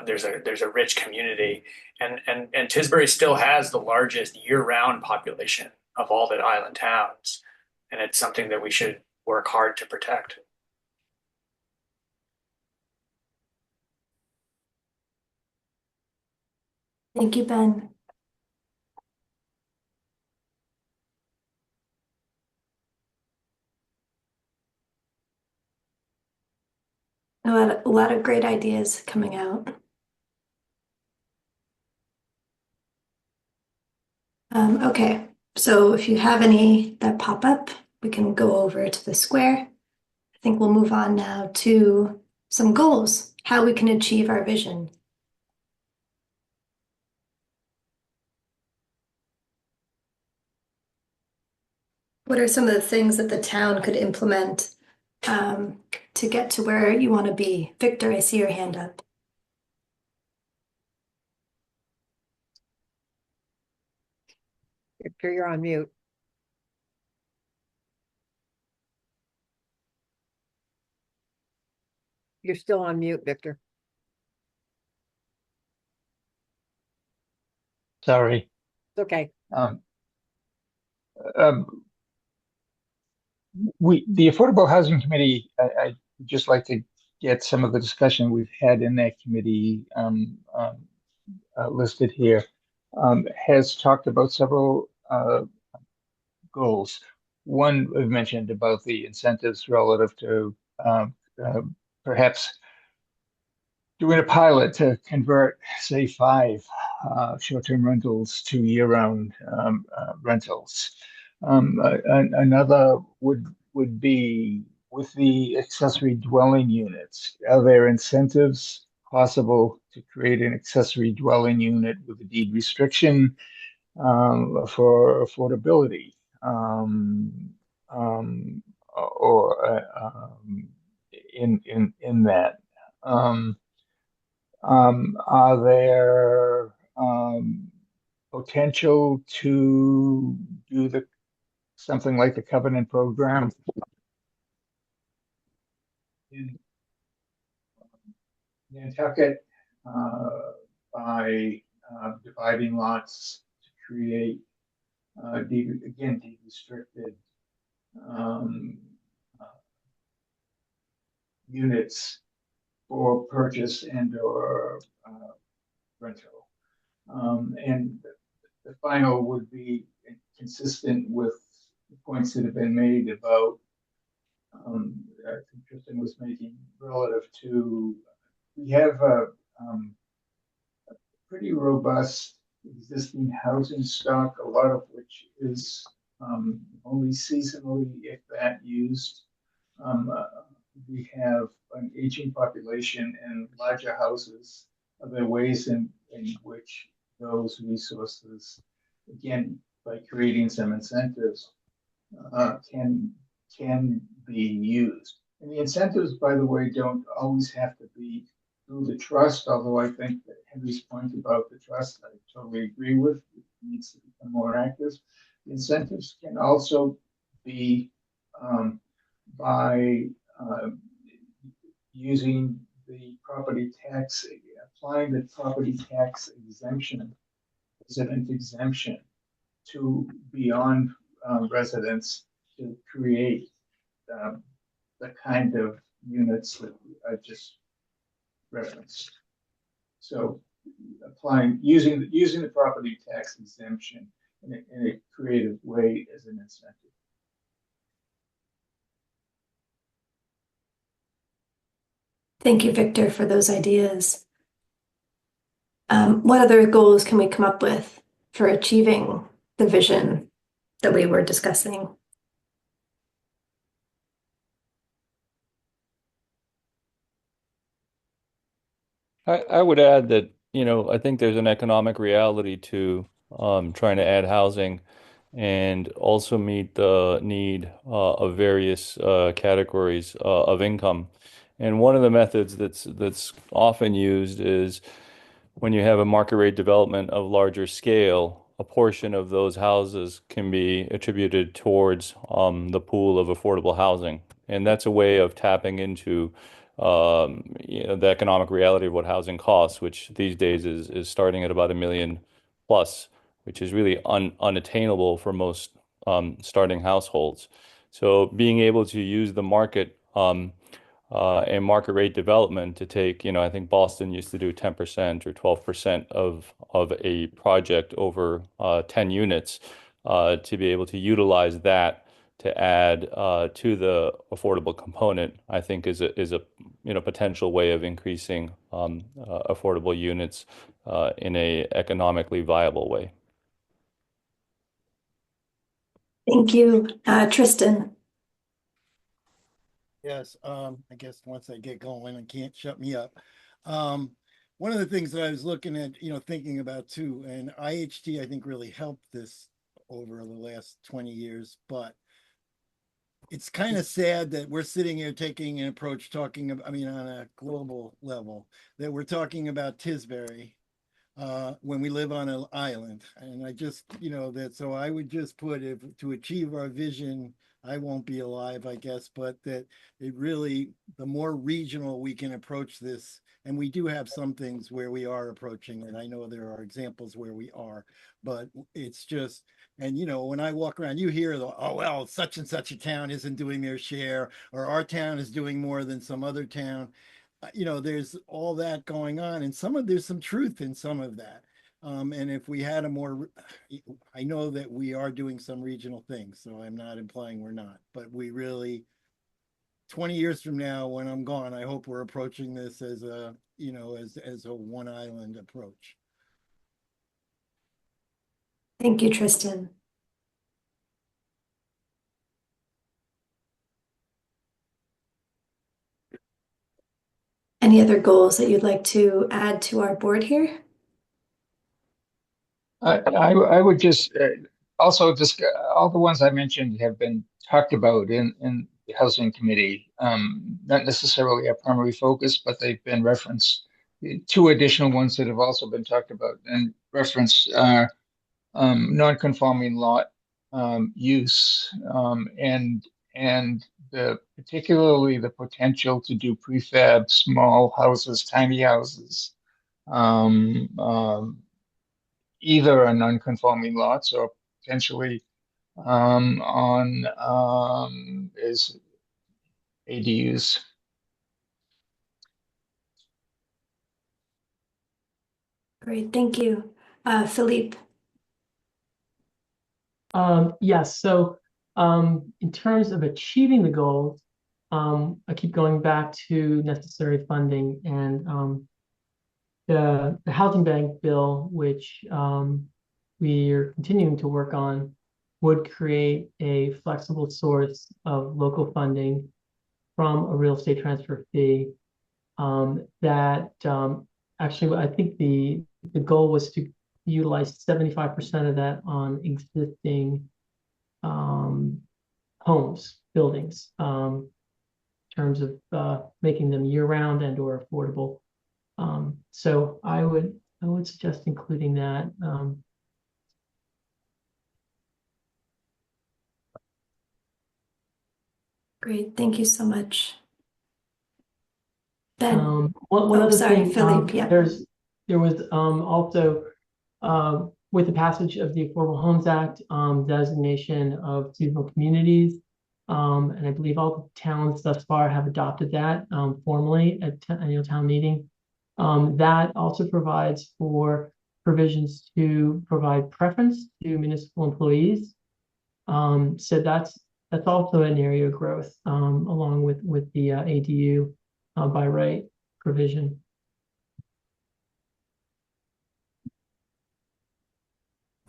There's a rich community, and Tisbury still has the largest year-round population of all the island towns, and it's something that we should work hard to protect. Thank you, Ben. A lot of great ideas coming out. Okay, so if you have any that pop up, we can go over to the square. I think we'll move on now to some goals, how we can achieve our vision. What are some of the things that the town could implement to get to where you want to be? Victor, I see your hand up. Victor, you're on mute. You're still on mute, Victor. Sorry. It's okay. The Affordable Housing Committee, I'd just like to get some of the discussion we've had in that committee listed here, has talked about several goals. One we've mentioned about the incentives relative to perhaps doing a pilot to convert, say, 5 short-term rentals to year-round rentals. Another would be with the accessory dwelling units. Are there incentives possible to create an accessory dwelling unit with a deed restriction for affordability? Or in that. Are there potential to do something like the covenant program in Nantucket by dividing lots to create deed restricted units for purchase and or rental. And the final would be consistent with the points that have been made about I think Tristan was making relative to we have a pretty robust existing housing stock, a lot of which is only seasonally, if that, used. we have an aging population and larger houses, are there ways in which those resources, again, by creating some incentives, can be used? And the incentives, by the way, don't always have to be through the trust, although I think that Henry's point about the trust, I totally agree with. It needs to become more active. The incentives can also be by using the property tax, applying the property tax exemption, resident exemption to beyond residents to create um, the kind of units that I just referenced. So using the property tax exemption in a creative way as an incentive. Thank you, Victor, for those ideas. What other goals can we come up with for achieving the vision that we were discussing? I would add that, I think there's an economic reality to trying to add housing and also meet the need of various categories of income. And one of the methods that's often used is when you have a market rate development of larger scale, a portion of those houses can be attributed towards the pool of affordable housing. And that's a way of tapping into the economic reality of what housing costs, which these days is starting at about $1 million plus, which is really unattainable for most starting households. So being able to use the market and market rate development to take, I think Boston used to do 10% or 12% of a project over 10 units to be able to utilize that to add to the affordable component, I think is a potential way of increasing affordable units in a economically viable way. Thank you, Tristan. Yes, I guess once I get going, I can't shut me up. One of the things that I was looking at, thinking about too, and IHT, I think really helped this over the last 20 years, but it's kind of sad that we're sitting here taking an approach talking about, on a global level, that we're talking about Tisbury when we live on an island. And I just, so I would just put, if to achieve our vision, I won't be alive, I guess, but that it really, the more regional we can approach this, and we do have some things where we are approaching, and I know there are examples where we are, but it's just, and when I walk around, you hear oh, well, such and such a town isn't doing their share, or our town is doing more than some other town. There's all that going on, and there's some truth in some of that. And if we had I know that we are doing some regional things, so I'm not implying we're not, but we really, 20 years from now, when I'm gone, I hope we're approaching this as a, as a one island approach. Thank you, Tristan. Any other goals that you'd like to add to our board here? I would just also just all the ones I mentioned have been talked about in the housing committee. Not necessarily a primary focus, but they've been referenced. Two additional ones that have also been talked about and referenced are non-conforming lot use and particularly the potential to do prefab small houses, tiny houses. Either on non-conforming lots or potentially on as ADUs. Great, thank you. Philippe. Yes, so in terms of achieving the goals, I keep going back to necessary funding and the housing bank bill, which we are continuing to work on, would create a flexible source of local funding from a real estate transfer fee. That actually, I think the goal was to utilize 75% of that on existing homes, buildings, in terms of making them year-round and or affordable. So I would suggest including that. Great, thank you so much. Ben. One Oh, other sorry, thing, Philippe, yeah. there was also with the passage of the Affordable Homes Act, designation of seasonal communities. And I believe all the towns thus far have adopted that formally at annual town meeting. That also provides for provisions to provide preference to municipal employees. So that's also an area of growth, along with the ADU by right provision.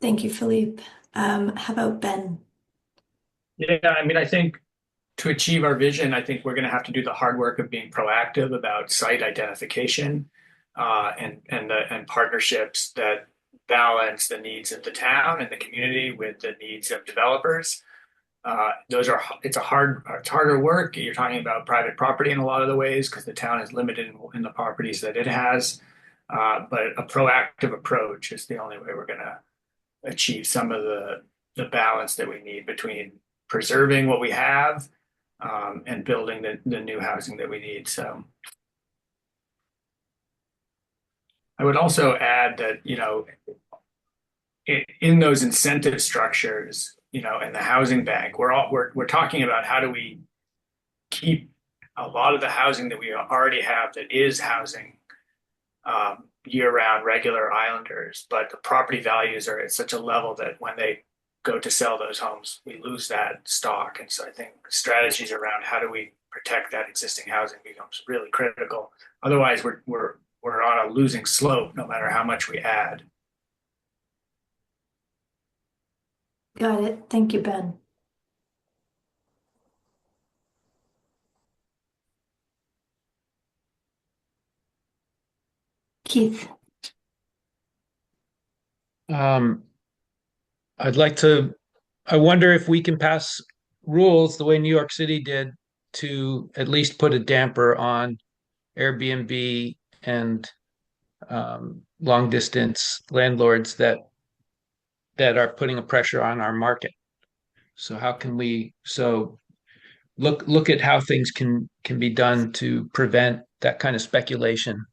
Thank you, Philippe. How about Ben? Yeah, I mean, I think to achieve our vision, I think we're going to have to do the hard work of being proactive about site identification and partnerships that balance the needs of the town and the community with the needs of developers. It's harder work. You're talking about private property in a lot of the ways because the town is limited in the properties that it has. But a proactive approach is the only way we're going to achieve some of the balance that we need between preserving what we have and building the new housing that we need. So I would also add that, in those incentive structures, in the housing bank, we're talking about how do we keep a lot of the housing that we already have that is housing year-round regular islanders, but the property values are at such a level that when they go to sell those homes, we lose that stock. And so I think strategies around how do we protect that existing housing becomes really critical. Otherwise, we're on a losing slope no matter how much we add. Got it. Thank you, Ben. Keith. I wonder if we can pass rules the way New York City did to at least put a damper on Airbnb and long distance landlords that are putting a pressure on our market. So how can we look at how things can be done to prevent that kind of speculation?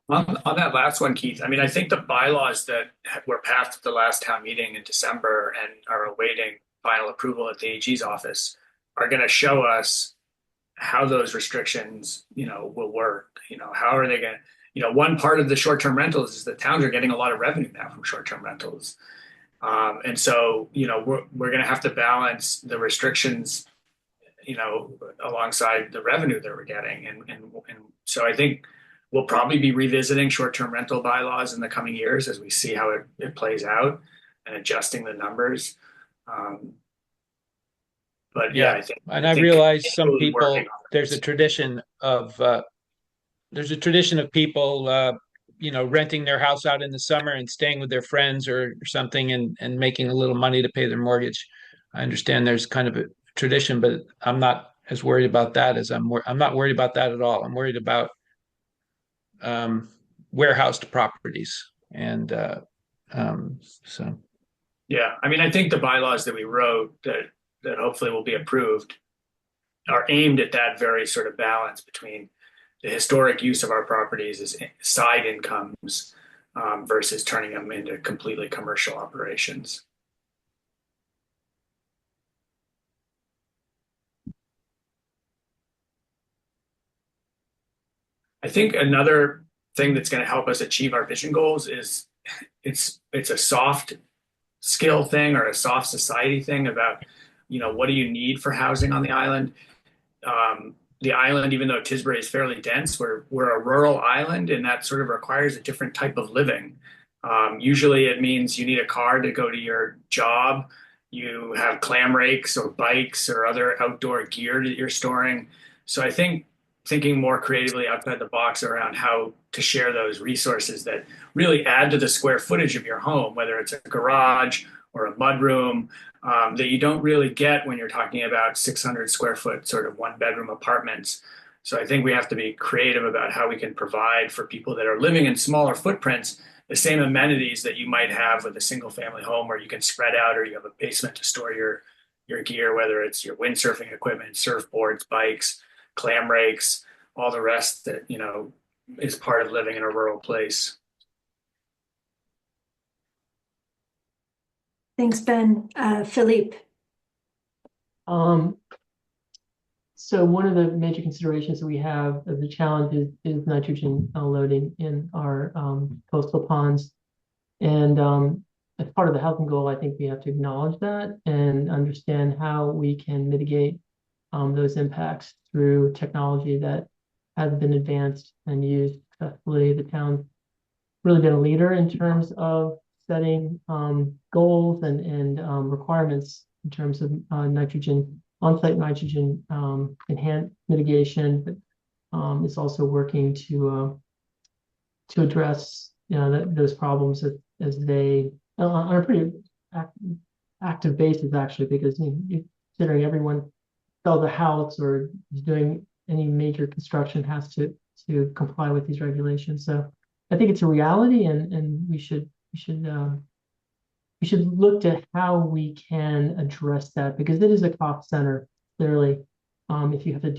On that last one, Keith, I mean, I think the bylaws that were passed at the last town meeting in December and are awaiting final approval at the AG's office are going to show us how those restrictions, will work. How are they going to, one part of the short-term rentals is that towns are getting a lot of revenue now from short-term rentals. And so, we're going to have to balance the restrictions, alongside the revenue that we're getting. And so I think we'll probably be revisiting short-term rental bylaws in the coming years as we see how it plays out and adjusting the numbers. But yeah, I realize some people, there's a tradition of people, renting their house out in the summer and staying with their friends or something and making a little money to pay their mortgage. I understand there's kind of a tradition, but I'm not as worried about that as I'm not worried about that at all. I'm worried about warehoused properties. And so. Yeah, I mean, I think the bylaws that we wrote that hopefully will be approved are aimed at that very sort of balance between the historic use of our properties as side incomes versus turning them into completely commercial operations. I think another thing that's going to help us achieve our vision goals is it's a soft skill thing or a soft society thing about, what do you need for housing on the island? The island, even though Tisbury is fairly dense, we're a rural island, and that sort of requires a different type of living. Usually it means you need a car to go to your job. You have clam rakes or bikes or other outdoor gear that you're storing. So I think thinking more creatively outside the box around how to share those resources that really add to the square footage of your home, whether it's a garage or a mudroom, that you don't really get when you're talking about 600 square foot sort of one bedroom apartments. So I think we have to be creative about how we can provide for people that are living in smaller footprints the same amenities that you might have with a single family home where you can spread out or you have a basement to store your gear, whether it's your windsurfing equipment, surfboards, bikes, clam rakes, all the rest that, is part of living in a rural place. Thanks, Ben. Philippe. So one of the major considerations that we have of the challenge is nitrogen loading in our coastal ponds. And as part of the housing goal, I think we have to acknowledge that and understand how we can mitigate those impacts through technology that has been advanced and used successfully. The town's really been a leader in terms of setting goals and requirements in terms of nitrogen, on-site nitrogen enhanced mitigation, but it's also working to address those problems as they on a pretty active basis actually, because considering everyone sells a house or is doing any major construction has to comply with these regulations. So I think it's a reality, and we should look at how we can address that, because it is a cost center clearly. If you have to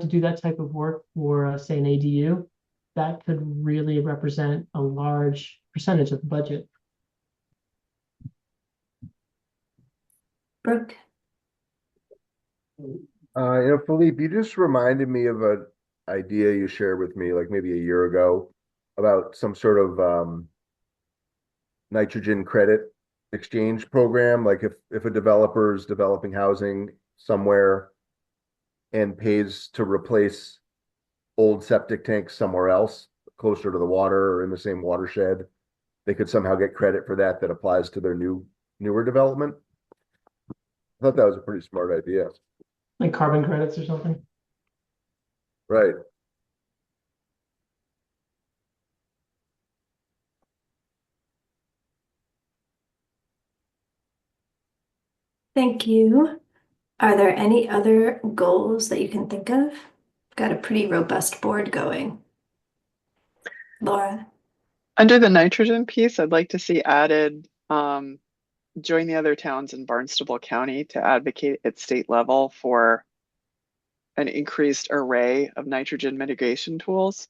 do that type of work for say an ADU, that could really represent a large percentage of the budget. Brooke. Philippe, you just reminded me of an idea you shared with me like maybe a year ago about some sort of nitrogen credit exchange program. Like if a developer is developing housing somewhere and pays to replace old septic tanks somewhere else, closer to the water or in the same watershed, they could somehow get credit for that applies to their newer development. I thought that was a pretty smart idea. Like carbon credits or something. Right. Thank you. Are there any other goals that you can think of? Got a pretty robust board going. Laura. Under the nitrogen piece, I'd like to see added join the other towns in Barnstable County to advocate at state level for an increased array of nitrogen mitigation tools.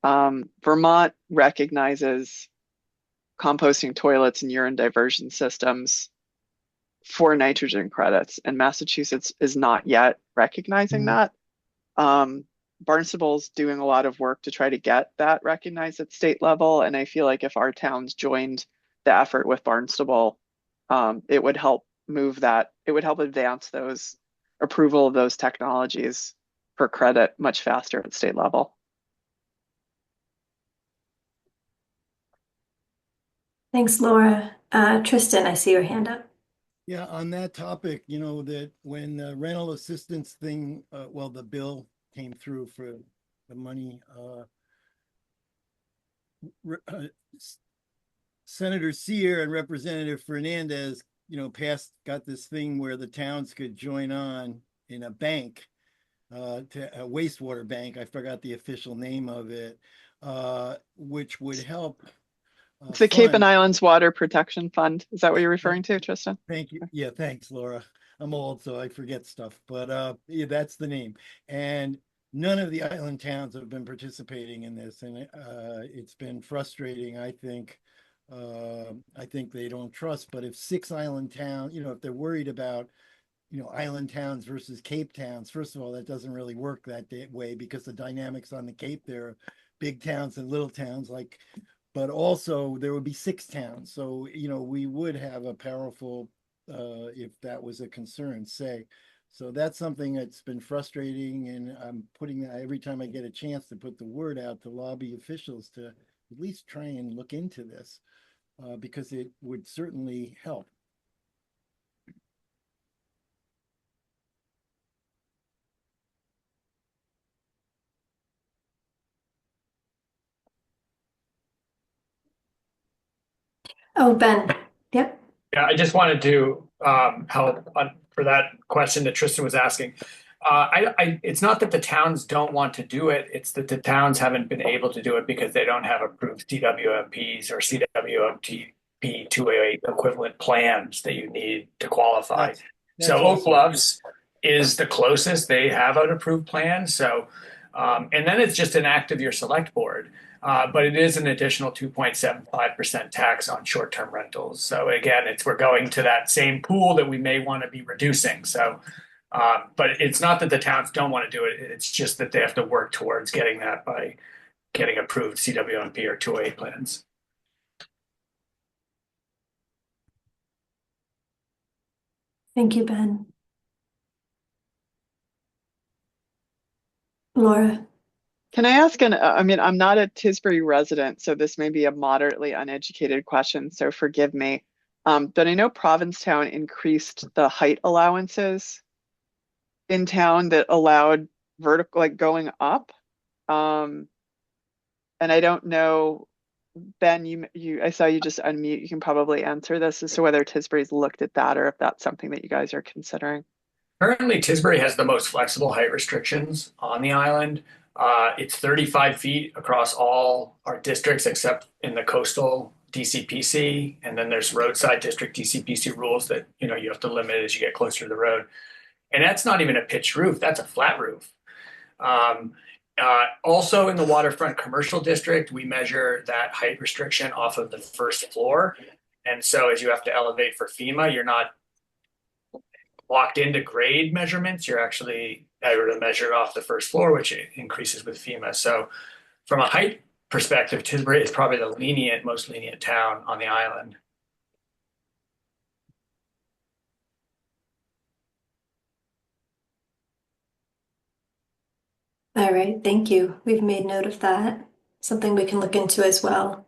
Vermont recognizes composting toilets and urine diversion systems for nitrogen credits, and Massachusetts is not yet recognizing that. Barnstable's doing a lot of work to try to get that recognized at state level, and I feel like if our towns joined the effort with Barnstable, it would help move that. It would help advance those approval of those technologies for credit much faster at state level. Thanks, Laura. Tristan, I see your hand up. Yeah, on that topic, that when the rental assistance thing, the bill came through for the money, Senator Sear and Representative Fernandez, got this thing where the towns could join on in a bank, to a wastewater bank. I forgot the official name of it, which would help. It's the Cape and Islands Water Protection Fund. Is that what you're referring to, Tristan? Thank you. Yeah, thanks, Laura. I'm old, so I forget stuff, but yeah, that's the name. And none of the island towns have been participating in this, and it's been frustrating. I think they don't trust. But if 6 island towns, if they're worried about, island towns versus Cape towns, first of all, that doesn't really work that way, because the dynamics on the Cape, there are big towns and little towns, but also there would be 6 towns. So, we would have a powerful, if that was a concern, say. So that's something that's been frustrating, and I'm putting that every time I get a chance to put the word out to lobby officials to at least try and look into this because it would certainly help. Oh, Ben. Yep. Yeah, I just wanted to help for that question that Tristan was asking. It's not that the towns don't want to do it; it's that the towns haven't been able to do it because they don't have approved CWMPs or CWMP 208 equivalent plans that you need to qualify. That's So Oak awesome. Bluffs is the closest they have an approved plan. So, and then it's just an act of your select board. But it is an additional 2.75% tax on short-term rentals. So again, we're going to that same pool that we may want to be reducing. So, but it's not that the towns don't want to do it. It's just that they have to work towards getting that by getting approved CWMP or 208 plans. Thank you, Ben. Laura. Can I ask I mean, I'm not a Tisbury resident, so this may be a moderately uneducated question, so forgive me. But I know Provincetown increased the height allowances in town that allowed vertical, like going up. And I don't know, Ben, I saw you just unmute. You can probably answer this as to whether Tisbury's looked at that or if that's something that you guys are considering. Currently, Tisbury has the most flexible height restrictions on the island. It's 35 feet across all our districts except in the coastal DCPC. And then there's roadside district DCPC rules that, you have to limit as you get closer to the road. And that's not even a pitched roof, that's a flat roof. Also in the waterfront commercial district, we measure that height restriction off of the first floor. And so as you have to elevate for FEMA, you're not locked into grade measurements. You're actually able to measure off the first floor, which increases with FEMA. So from a height perspective, Tisbury is probably the most lenient town on the island. All right, thank you. We've made note of that. Something we can look into as well.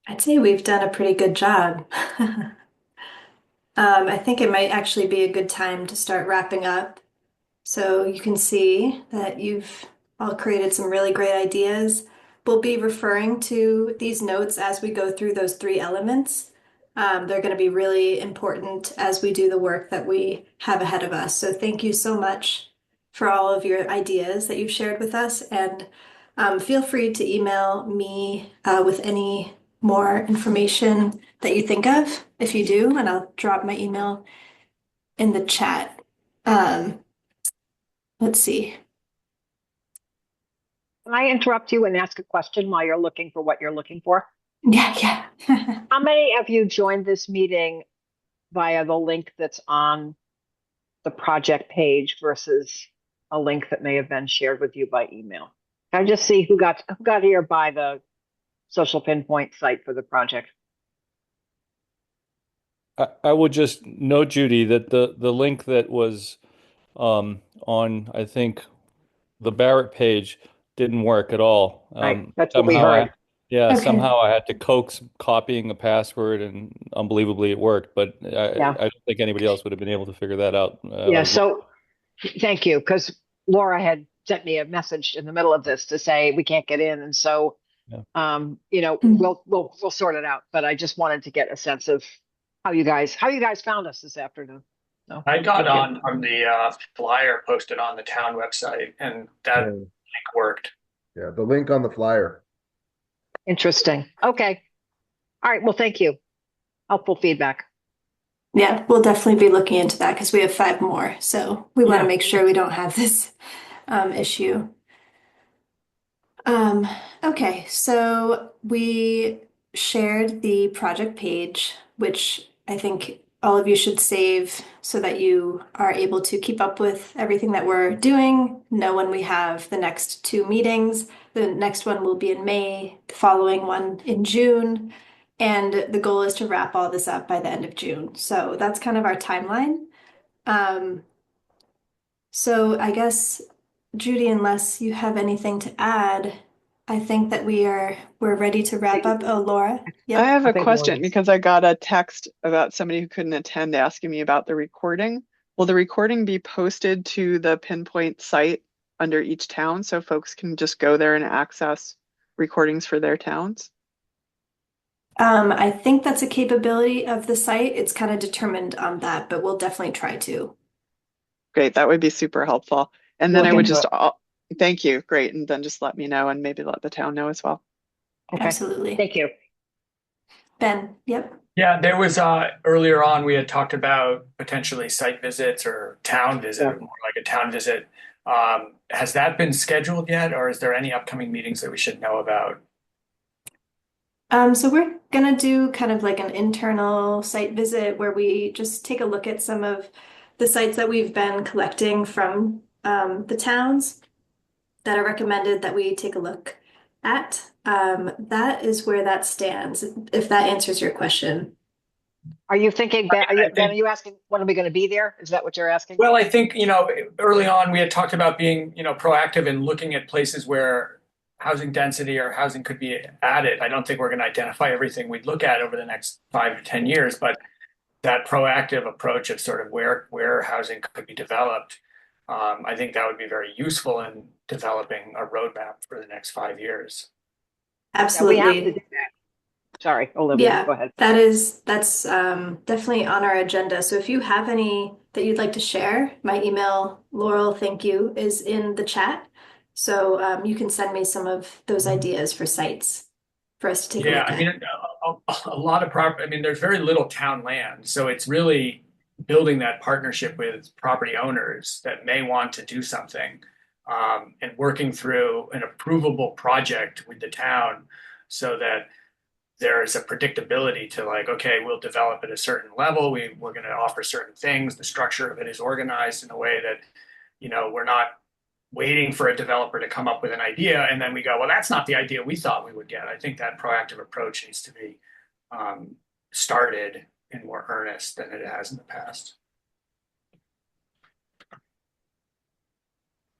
I'd say we've done a pretty good job. I think it might actually be a good time to start wrapping up. So you can see that you've all created some really great ideas. We'll be referring to these notes as we go through those three elements. They're going to be really important as we do the work that we have ahead of us. So thank you so much for all of your ideas that you've shared with us. And feel free to email me with any more information that you think of, if you do, and I'll drop my email in the chat. Let's see. Can I interrupt you and ask a question while you're looking for what you're looking for? Yeah. How many of you joined this meeting via the link that's on the project page versus a link that may have been shared with you by email? Can I just see who got here by the social pinpoint site for the project? I would just note, Judy, that the link that was on, I think, the Barrett page didn't work at all. Right, that's what we heard. Okay. Somehow I had to coax copying a password, and unbelievably it worked. But I don't think anybody else would have been able to figure that out. So thank you, because Laura had sent me a message in the middle of this to say we can't get in, and so we'll sort it out. But I just wanted to get a sense of how you guys found us this afternoon. So, I got on the flyer posted on the town website, and that link worked. Yeah, the link on the flyer. Interesting. Okay. All right. Well, thank you. Helpful feedback. Yeah, we'll definitely be looking into that because we have 5 more. So we want to make sure we don't have this issue. Okay, so we shared the project page, which I think all of you should save so that you are able to keep up with everything that we're doing, know when we have the next 2 meetings. The next one will be in May, the following one in June, and the goal is to wrap all this up by the end of June. So that's kind of our timeline. So I guess, Judy, unless you have anything to add, I think that we're ready to wrap up. Oh, Laura. I Yep. have I a think question Laura's- because I got a text about somebody who couldn't attend asking me about the recording. Will the recording be posted to the Pinpoint site under each town so folks can just go there and access recordings for their towns? I think that's a capability of the site. It's kind of determined on that, but we'll definitely try to. Great, that would be super helpful. And then Look I would into just, it. thank you, great. And then just let me know and maybe let the town know as well. Okay. Absolutely. Thank you. Ben, yep. Yeah, there was earlier on we had talked about potentially site visits or town visit, or more like a town visit. Has that been scheduled yet, or is there any upcoming meetings that we should know about? So we're gonna do kind of like an internal site visit where we just take a look at some of the sites that we've been collecting from the towns that are recommended that we take a look at. That is where that stands, if that answers your question. Are you thinking, Ben, I Ben, are think, you asking, when are we going to be there? Is that what you're asking? well, I think, early on we had talked about being, proactive and looking at places where housing density or housing could be added. I don't think we're going to identify everything we'd look at over the next 5 to 10 years, but that proactive approach of sort of where housing could be developed, I think that would be very useful in developing a roadmap for the next 5 years. Yeah, we have to do Absolutely. that. Sorry, Olivia, Yeah, go ahead. that's definitely on our agenda. So if you have any that you'd like to share, my email, Laurel, thank you, is in the chat. So you can send me some of those ideas for sites for us to take a Yeah, look I mean, at. a lot of property, I mean, there's very little town land. So it's really building that partnership with property owners that may want to do something, and working through an approvable project with the town so that there's a predictability to like, okay, we'll develop at a certain level. We're going to offer certain things. The structure of it is organized in a way that, we're not waiting for a developer to come up with an idea and then we go, well, that's not the idea we thought we would get. I think that proactive approach needs to be started in more earnest than it has in the past.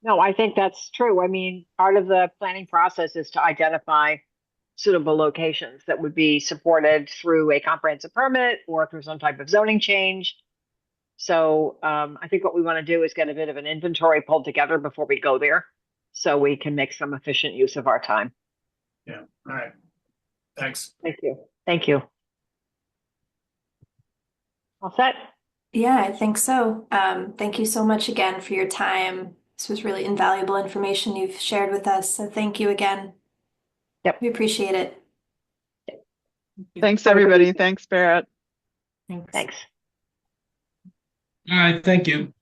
No, I think that's true. I mean, part of the planning process is to identify suitable locations that would be supported through a comprehensive permit or through some type of zoning change. So I think what we want to do is get a bit of an inventory pulled together before we go there so we can make some efficient use of our time. Yeah. All right. Thanks. Thank you. Thank you. All set? Yeah, I think so. Thank you so much again for your time. This was really invaluable information you've shared with us. So thank you again. Yep. We appreciate it. Thanks, everybody. Thanks, Barrett. Thanks. All right, thank you.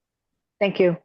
Thank you.